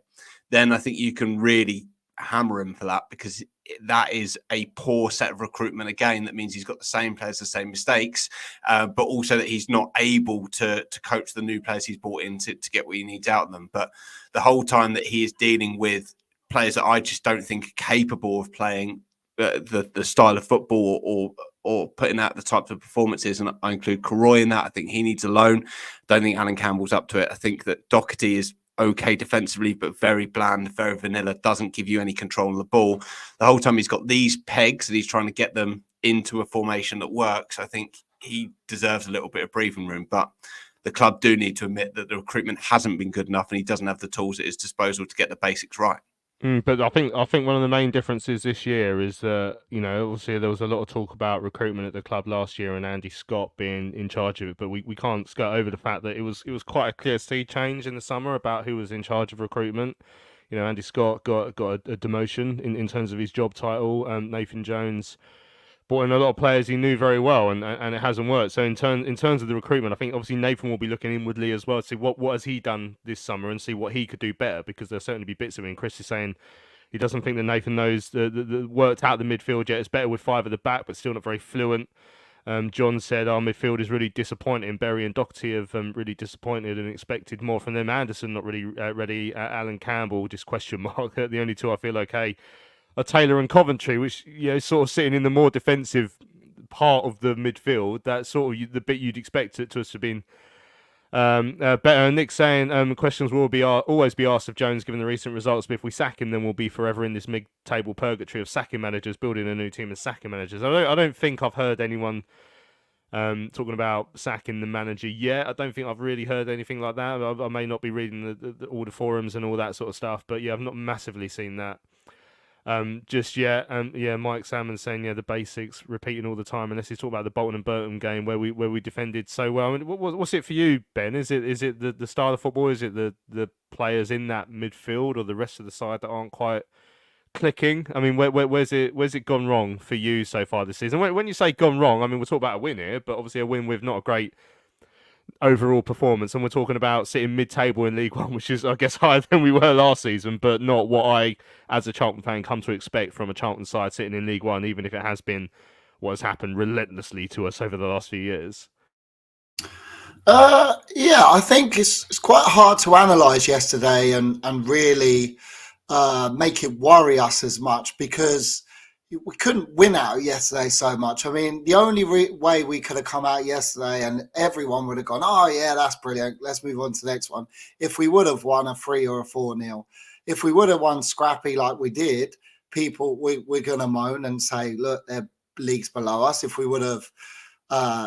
then I think you can really hammer him for that, because that is a poor set of recruitment again. That means he's got the same players, the same mistakes, but also that he's not able to coach the new players he's brought in to get what he needs out of them. But the whole time that he is dealing with players that I just don't think are capable of playing the style of football or putting out the types of performances, and I include Karoy in that. I think he needs a loan. Don't think Alan Campbell's up to it. I think that Doherty is okay defensively, but very bland, very vanilla, doesn't give you any control of the ball. The whole time he's got these pegs and he's trying to get them into a formation that works. I think he deserves a little bit of breathing room, but the club do need to admit that the recruitment hasn't been good enough and he doesn't have the tools at his disposal to get the basics right. But I think one of the main differences this year is that, obviously there was a lot of talk about recruitment at the club last year and Andy Scott being in charge of it, but we can't skirt over the fact that it was quite a clear sea change in the summer about who was in charge of recruitment. Andy Scott got a demotion in terms of his job title. Nathan Jones brought in a lot of players he knew very well, and it hasn't worked. So in terms of the recruitment, I think obviously Nathan will be looking inwardly as well to see what has he done this summer and see what he could do better, because there'll certainly be bits of it. And Chris is saying he doesn't think that Nathan knows the worked out the midfield yet. It's better with 5 at the back, but still not very fluent. John said our midfield is really disappointing. Berry and Doherty have really disappointed and expected more from them. Anderson not really ready. Alan Campbell, just question mark. The only two I feel okay are Taylor and Coventry, which sort of sitting in the more defensive part of the midfield. That's sort of the bit you'd expect it to have been better. Nick saying questions will always be asked of Jones given the recent results, but if we sack him, then we'll be forever in this mid-table purgatory of sacking managers, building a new team and sacking managers. I don't think I've heard anyone talking about sacking the manager yet. I don't think I've really heard anything like that. I may not be reading all the forums and all that sort of stuff, but yeah, I've not massively seen that just yet. Mike Salmon saying the basics, repeating all the time, unless he's talking about the Bolton and Burton game where we defended so well. I mean, what's it for you, Ben? Is it the style of football? Is it the players in that midfield or the rest of the side that aren't quite clicking? I mean, where's it gone wrong for you so far this season? When you say gone wrong, I mean, we're talking about a win here, but obviously a win with not a great overall performance, and we're talking about sitting mid-table in League One, which is, I guess, higher than we were last season, but not what I, as a Charlton fan, come to expect from a Charlton side sitting in League One, even if it has been what has happened relentlessly to us over the last few years. I think it's quite hard to analyse yesterday and really make it worry us as much, because we couldn't win out yesterday so much. I mean, the only way we could have come out yesterday and everyone would have gone, oh yeah, that's brilliant, let's move on to the next one, if we would have won a 3 or a 4-0. If we would have won scrappy like we did, we're going to moan and say, look, they're leagues below us. If we would have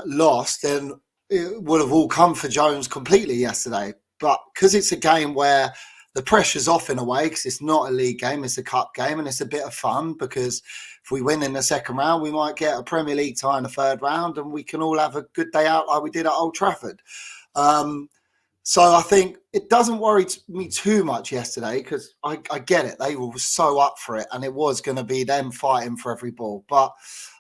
lost, then it would have all come for Jones completely yesterday. But because it's a game where the pressure's off in a way, because it's not a league game, it's a cup game, and it's a bit of fun, because if we win in the second round, we might get a Premier League tie in the third round, and we can all have a good day out like we did at Old Trafford. So I think it doesn't worry me too much yesterday, because I get it. They were so up for it, and it was going to be them fighting for every ball. But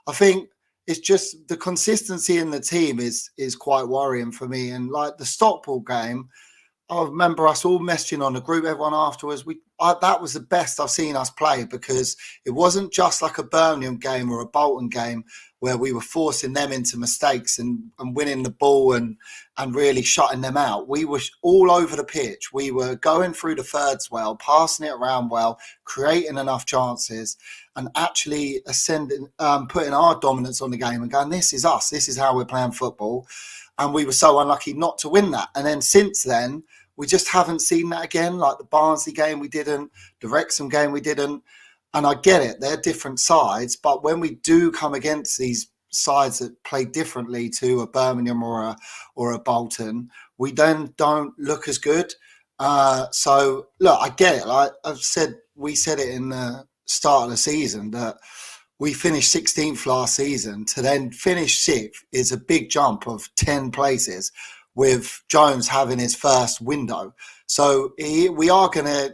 I think it's just the consistency in the team is quite worrying for me. And like the Stockport game, I remember us all messaging on the group, everyone afterwards. That was the best I've seen us play, because it wasn't just like a Birmingham game or a Bolton game where we were forcing them into mistakes and winning the ball and really shutting them out. We were all over the pitch. We were going through the thirds well, passing it around well, creating enough chances, and actually putting our dominance on the game and going, this is us. This is how we're playing football. And we were so unlucky not to win that. And then since then, we just haven't seen that again. Like the Barnsley game, we didn't. The Wrexham game, we didn't. And I get it, they're different sides. But when we do come against these sides that play differently to a Birmingham or a Bolton, we then don't look as good. So look, I get it. Like we said it in the start of the season that we finished 16th last season. To then finish 6th is a big jump of 10 places, with Jones having his first window. So it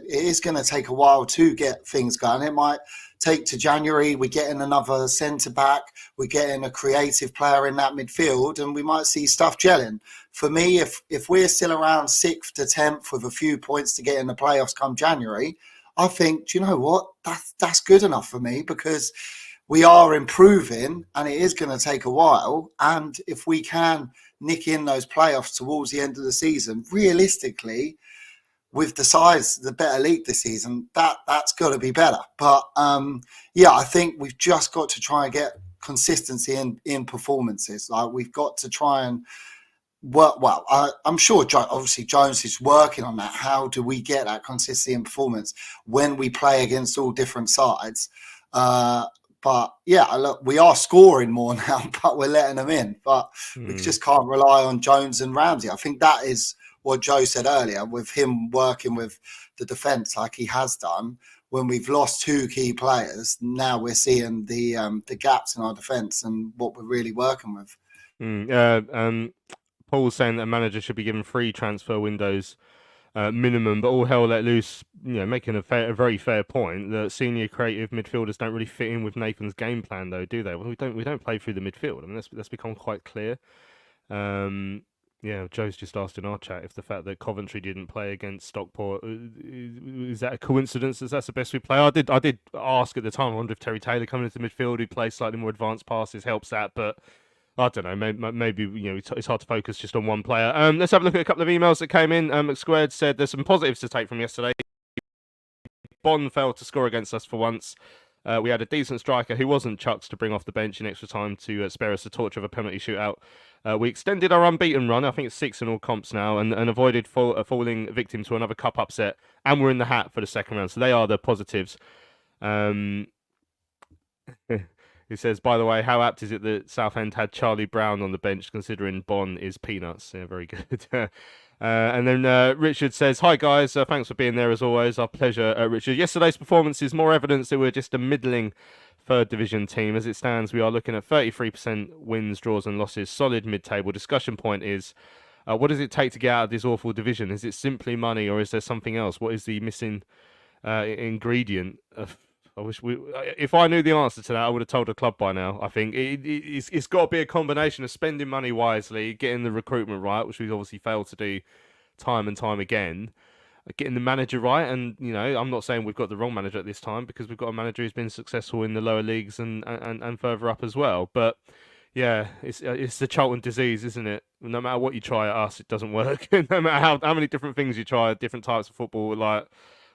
is gonna take a while to get things going. It might take to January. We're getting another centre back. We're getting a creative player in that midfield, and we might see stuff gelling. For me, if we're still around 6th to 10th with a few points to get in the playoffs come January, I think, do you know what? That's good enough for me, because we are improving and it is going to take a while. And if we can nick in those playoffs towards the end of the season, realistically, with the better league this season, that's got to be better. But I think we've just got to try and get consistency in performances. Like, we've got to try and work. Well, I'm sure obviously Jones is working on that. How do we get that consistency in performance when we play against all different sides? But look, we are scoring more now, but we're letting them in. But we just can't rely on Jones and Ramsey. I think that is what Joe said earlier, with him working with the defence like he has done. When we've lost 2 key players, now we're seeing the gaps in our defence and what we're really working with. Paul's saying that a manager should be given 3 transfer windows minimum, but all hell let loose, making a very fair point that senior creative midfielders don't really fit in with Nathan's game plan, though, do they? Well, we don't play through the midfield. I mean, that's become quite clear. Joe's just asked in our chat if the fact that Coventry didn't play against Stockport, is that a coincidence that that's the best we play? I did ask at the time. I wonder if Terry Taylor coming into midfield, who plays slightly more advanced passes, helps that, but I don't know. Maybe it's hard to focus just on one player. Let's have a look at a couple of emails that came in. McSquared said there's some positives to take from yesterday. Bond failed to score against us for once. We had a decent striker who wasn't chucked to bring off the bench in extra time to spare us the torture of a penalty shootout. We extended our unbeaten run. I think it's 6 in all comps now, and avoided falling victim to another cup upset. And we're in the hat for the second round. So they are the positives. He says, by the way, how apt is it that Southend had Charlie Brown on the bench, considering Bon is peanuts? Yeah, very good. And then Richard says, hi guys, thanks for being there as always. Our pleasure, Richard. Yesterday's performance is more evidence that we're just a middling 3rd division team. As it stands, we are looking at 33% wins, draws and losses. Solid mid-table. Discussion point is, what does it take to get out of this awful division? Is it simply money, or is there something else? What is the missing ingredient? If I knew the answer to that, I would have told the club by now. I think it's got to be a combination of spending money wisely, getting the recruitment right, which we've obviously failed to do time and time again, getting the manager right. And I'm not saying we've got the wrong manager at this time, because we've got a manager who's been successful in the lower leagues and further up as well. But yeah, it's the Charlton disease, isn't it? No matter what you try at us, it doesn't work. No matter how many different things you try, different types of football, like,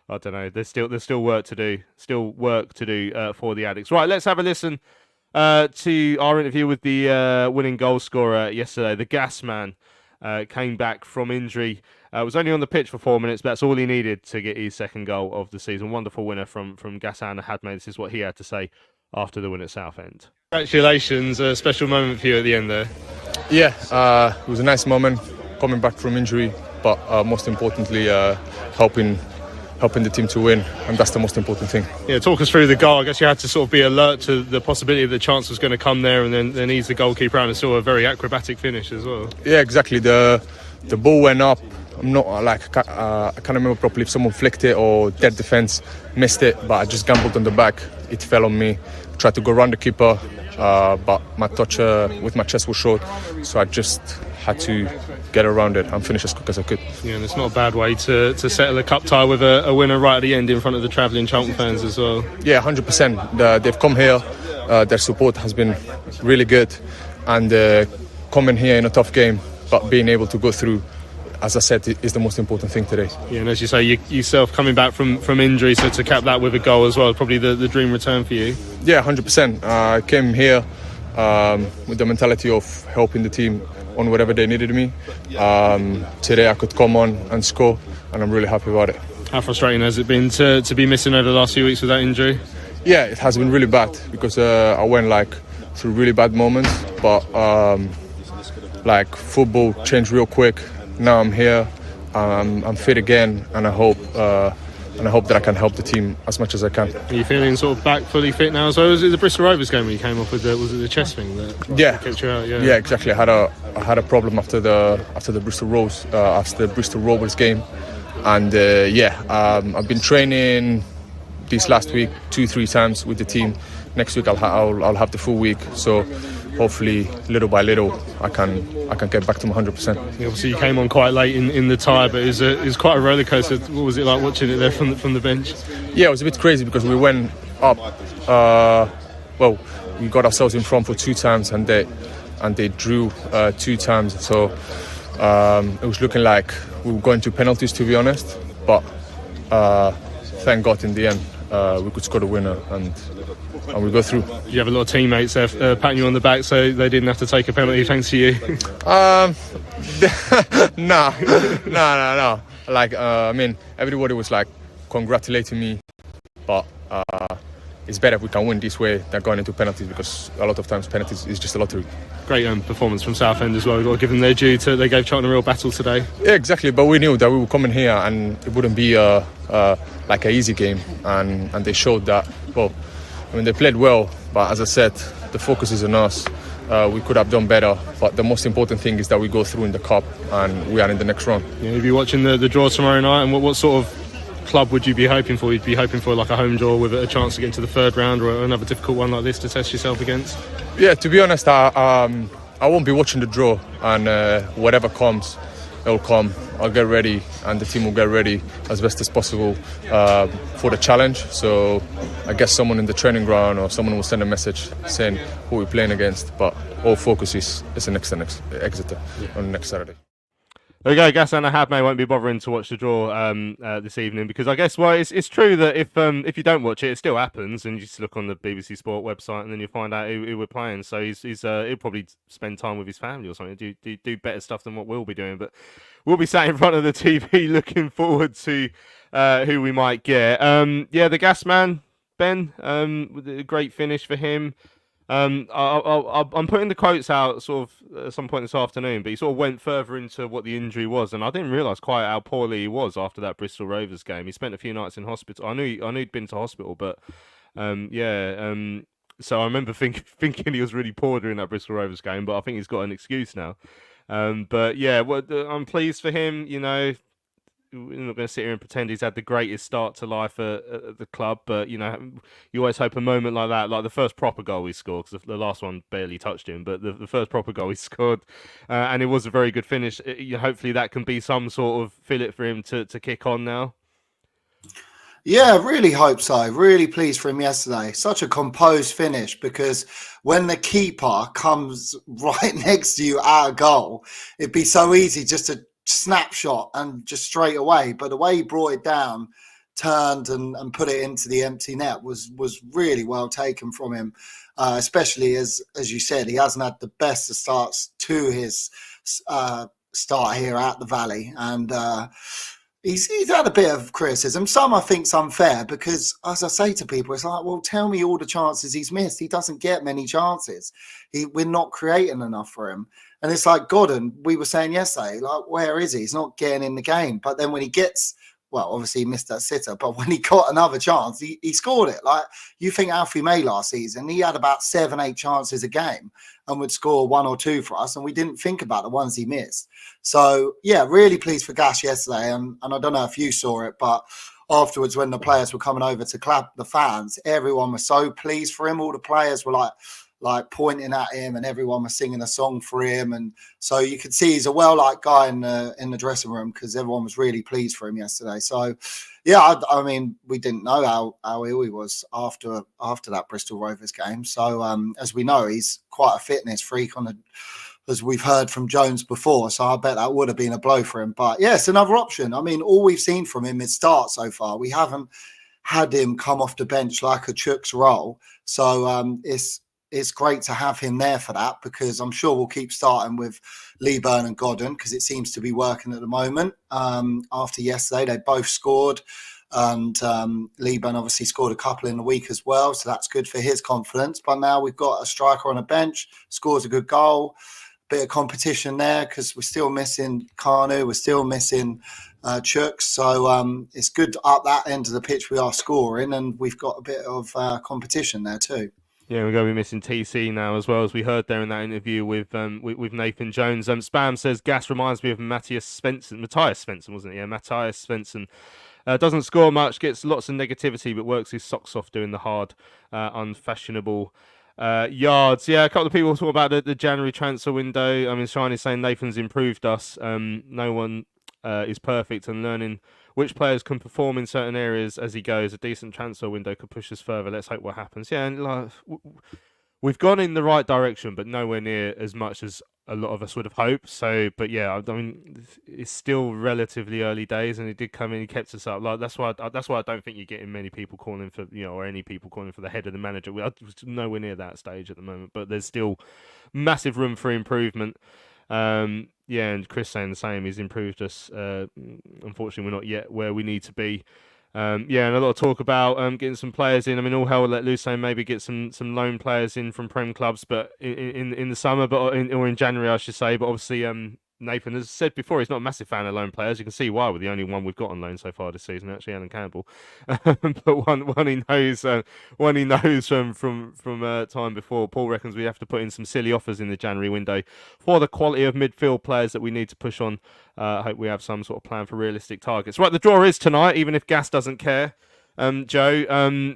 I don't know. There's still work to do. Still work to do for the Addicts. Right, let's have a listen to our interview with the winning goal scorer yesterday. The Gasman came back from injury. Was only on the pitch for 4 minutes, but that's all he needed to get his second goal of the season. Wonderful winner from Gassan Ahadme. This is what he had to say after the win at Southend. Congratulations. A special moment for you at the end there. Yeah, it was a nice moment coming back from injury, but most importantly, helping the team to win, and that's the most important thing. Yeah, talk us through the goal. I guess you had to sort of be alert to the possibility that the chance was going to come there, and then ease the goalkeeper out, and saw a very acrobatic finish as well. Yeah, exactly. The ball went up. I'm not I can't remember properly if someone flicked it or their defence missed it, but I just gambled on the back. It fell on me. Tried to go around the keeper, but my touch with my chest was short, so I just had to get around it and finish as quick as I could. Yeah, and it's not a bad way to settle a cup tie with a winner right at the end in front of the travelling Charlton fans as well. Yeah, 100%. They've come here. Their support has been really good, and coming here in a tough game, but being able to go through, as I said, is the most important thing today. Yeah, and as you say, yourself coming back from injury, so to cap that with a goal as well, probably the dream return for you. Yeah, 100%. I came here with the mentality of helping the team on whatever they needed me. Today I could come on and score, and I'm really happy about it. How frustrating has it been to be missing over the last few weeks with that injury? Yeah, it has been really bad, because I went through really bad moments, but football changed real quick. Now I'm here, I'm fit again, and I hope that I can help the team as much as I can. Are you feeling sort of back fully fit now? So was it the Bristol Rovers game when you came off with was it the chest thing that kept you out? Yeah, exactly. I had a problem after the Bristol Rovers game, and I've been training this last week 2-3 times with the team. Next week I'll have the full week, so hopefully little by little I can get back to my 100%. Obviously you came on quite late in the tie, but it was quite a roller coaster. What was it like watching it there from the bench? Yeah, it was a bit crazy because we went up. We got ourselves in front for 2 times, and they drew 2 times. So it was looking like we were going to penalties, to be honest. But thank God in the end we could score the winner and we go through. You have a lot of teammates there patting you on the back, so they didn't have to take a penalty thanks to you. No. Like I mean, everybody was like congratulating me, but it's better if we can win this way than going into penalties, because a lot of times penalties is just a lottery. Great performance from Southend as well. We've got to give them their due. They gave Charlton a real battle today. Yeah, exactly. But we knew that we were coming here and it wouldn't be like an easy game, and they showed that. Well, I mean, they played well, but as I said, the focus is on us. We could have done better, but the most important thing is that we go through in the cup and we are in the next round. Yeah, you'll be watching the draw tomorrow night, and what sort of club would you be hoping for? You'd be hoping for like a home draw with a chance to get into the 3rd round, or another difficult one like this to test yourself against? Yeah, to be honest, I won't be watching the draw, and whatever comes, it'll come. I'll get ready, and the team will get ready as best as possible for the challenge. So I guess someone in the training ground or someone will send a message saying who we're playing against, but all focus is the next Exeter on next Saturday. There we go. Gassan and Ahadme won't be bothering to watch the draw this evening, because I guess it's true that if you don't watch it, it still happens, and you just look on the BBC Sport website and then you find out who we're playing. So he'll probably spend time with his family or something, do better stuff than what we'll be doing. But we'll be sat in front of the TV looking forward to who we might get. The Gasman, Ben, with a great finish for him. I'm putting the quotes out sort of at some point this afternoon, but he sort of went further into what the injury was, and I didn't realise quite how poorly he was after that Bristol Rovers game. He spent a few nights in hospital. I knew he'd been to hospital, but so I remember thinking he was really poor during that Bristol Rovers game, but I think he's got an excuse now. I'm pleased for him. You know, we're not going to sit here and pretend he's had the greatest start to life at the club, but you know, you always hope a moment like that, like the first proper goal he scored, because the last one barely touched him, but the first proper goal he scored, and it was a very good finish. Hopefully that can be some sort of fillip for him to kick on now. Yeah, really hope so. Really pleased for him yesterday. Such a composed finish, because when the keeper comes right next to you at a goal, it'd be so easy just to snapshot and just straight away, but the way he brought it down, turned and put it into the empty net was really well taken from him, especially as you said, he hasn't had the best of starts to his start here at the Valley, and he's had a bit of criticism. Some I think's unfair, because as I say to people, it's like, well, tell me all the chances he's missed. He doesn't get many chances. We're not creating enough for him. And it's like Godden, we were saying yesterday, like, where is he? He's not getting in the game. But then when he gets, well, obviously he missed that sitter, but when he got another chance, he scored it. Like, you think Alfie May last season, he had about 7-8 chances a game and would score 1 or 2 for us, and we didn't think about the ones he missed. So, yeah, really pleased for Gas yesterday. And I don't know if you saw it, but afterwards when the players were coming over to clap the fans, everyone was so pleased for him. All the players were like pointing at him, and everyone was singing a song for him, and so you could see he's a well-liked guy in the dressing room, because everyone was really pleased for him yesterday. So yeah, I mean, we didn't know how ill he was after that Bristol Rovers game. So as we know, he's quite a fitness freak, as we've heard from Jones before, so I bet that would have been a blow for him. But yeah, it's another option. I mean, all we've seen from him is start so far. We haven't had him come off the bench like a Chuck's role, so it's great to have him there for that, because I'm sure we'll keep starting with Leeburn and Godden, because it seems to be working at the moment. After yesterday, they both scored, and Leeburn obviously scored a couple in the week as well, so that's good for his confidence. But now we've got a striker on a bench, scores a good goal, bit of competition there because we're still missing Kanu, we're still missing Chooks. So it's good up that end of the pitch we are scoring, and we've got a bit of competition there too. Yeah, we're going to be missing TC now as well, as we heard there in that interview with Nathan Jones. Spam says Gas reminds me of Matthias Svensson, wasn't it? Yeah, Matthias Svensson. Doesn't score much, gets lots of negativity, but works his socks off doing the hard, unfashionable yards. Yeah, a couple of people talk about the January transfer window. I mean, Shiny's saying Nathan's improved us. No one is perfect, and learning which players can perform in certain areas as he goes. A decent transfer window could push us further. Let's hope what happens. Yeah, and we've gone in the right direction, but nowhere near as much as a lot of us would have hoped. So, but yeah, I mean, it's still relatively early days, and he did come in. He kept us up. Like that's why I don't think you're getting many people calling for, or any people calling for the head of the manager. We're nowhere near that stage at the moment, but there's still massive room for improvement. Yeah, and Chris saying the same. He's improved us. Unfortunately, we're not yet where we need to be. Yeah, and a lot of talk about getting some players in. I mean, all hell will let loose, saying maybe get some loan players in from Prem clubs, but in the summer, or in January, I should say. But obviously, Nathan has said before he's not a massive fan of loan players. You can see why. We're the only one we've got on loan so far this season, actually, Alan Campbell. But one he knows, from time before. Paul reckons we have to put in some silly offers in the January window for the quality of midfield players that we need to push on. I hope we have some sort of plan for realistic targets. Right, the draw is tonight, even if Gas doesn't care. Joe,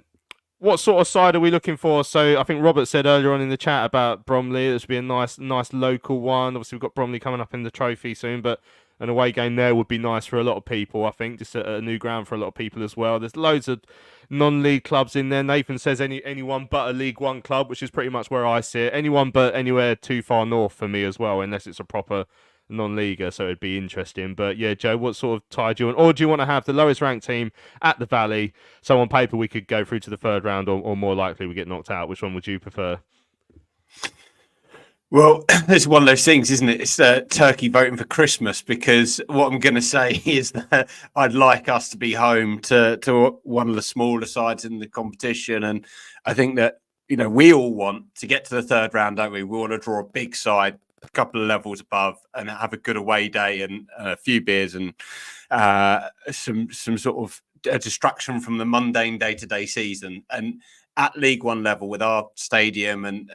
what sort of side are we looking for? So I think Robert said earlier on in the chat about Bromley. This would be a nice local one. Obviously, we've got Bromley coming up in the trophy soon, but an away game there would be nice for a lot of people, I think. Just a new ground for a lot of people as well. There's loads of non-league clubs in there. Nathan says anyone but a League One club, which is pretty much where I see it. Anyone but anywhere too far north for me as well, unless it's a proper non-leaguer, so it'd be interesting. But yeah, Joe, what sort of tie do you want? Or do you want to have the lowest ranked team at the Valley, so on paper we could go through to the third round, or more likely we get knocked out? Which one would you prefer? Well, it's one of those things, isn't it? It's turkey voting for Christmas, because what I'm going to say is that I'd like us to be home to one of the smaller sides in the competition. And I think that, we all want to get to the third round, don't we? We want to draw a big side, a couple of levels above, and have a good away day and a few beers and some sort of a distraction from the mundane day-to-day season. And at League One level, with our stadium and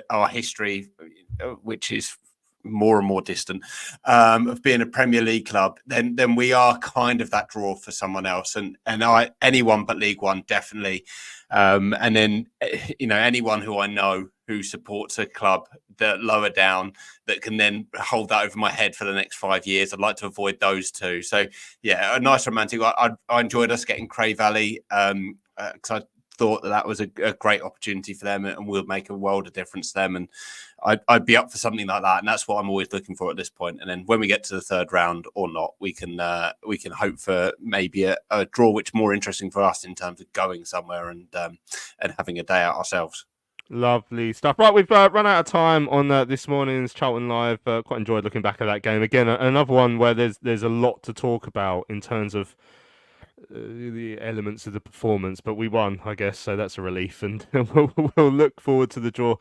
our history, which is more and more distant, of being a Premier League club, then we are kind of that draw for someone else. And anyone but League One, definitely. And then anyone who I know who supports a club that lower down that can then hold that over my head for the next 5 years, I'd like to avoid those two. So yeah, a nice romantic. I enjoyed us getting Cray Valley because I thought that was a great opportunity for them, and will make a world of difference to them. And I'd be up for something like that, and that's what I'm always looking for at this point. And then when we get to the third round or not, we can hope for maybe a draw which is more interesting for us in terms of going somewhere and having a day out ourselves. Lovely stuff. Right, we've run out of time on this morning's Charlton Live. Quite enjoyed looking back at that game again. Another one where there's a lot to talk about in terms of the elements of the performance, but we won, I guess, so that's a relief. And we'll look forward to the draw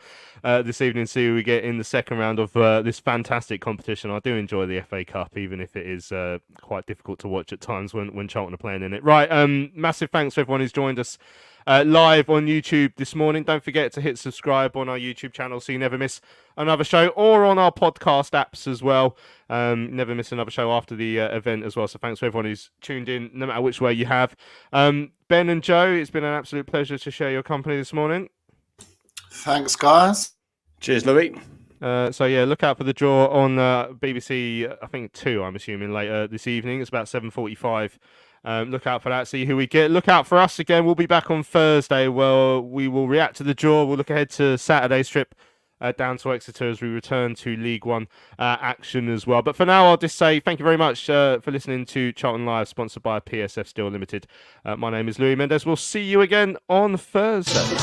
this evening, see who we get in the second round of this fantastic competition. I do enjoy the FA Cup, even if it is quite difficult to watch at times when Charlton are playing in it. Right, massive thanks to everyone who's joined us live on YouTube this morning. Don't forget to hit subscribe on our YouTube channel so you never miss another show, or on our podcast apps as well. Never miss another show after the event as well. So thanks to everyone who's tuned in, no matter which way you have. Ben and Joe, it's been an absolute pleasure to share your company this morning. Thanks, guys. Cheers, Louis. So yeah, look out for the draw on BBC, I think 2, I'm assuming, later this evening. It's about 7:45. Look out for that, see who we get. Look out for us again. We'll be back on Thursday. Well, we will react to the draw. We'll look ahead to Saturday's trip down to Exeter as we return to League One action as well. But for now, I'll just say thank you very much for listening to Charlton Live, sponsored by PSF Steel Limited. My name is Louis Mendes. We'll see you again on Thursday.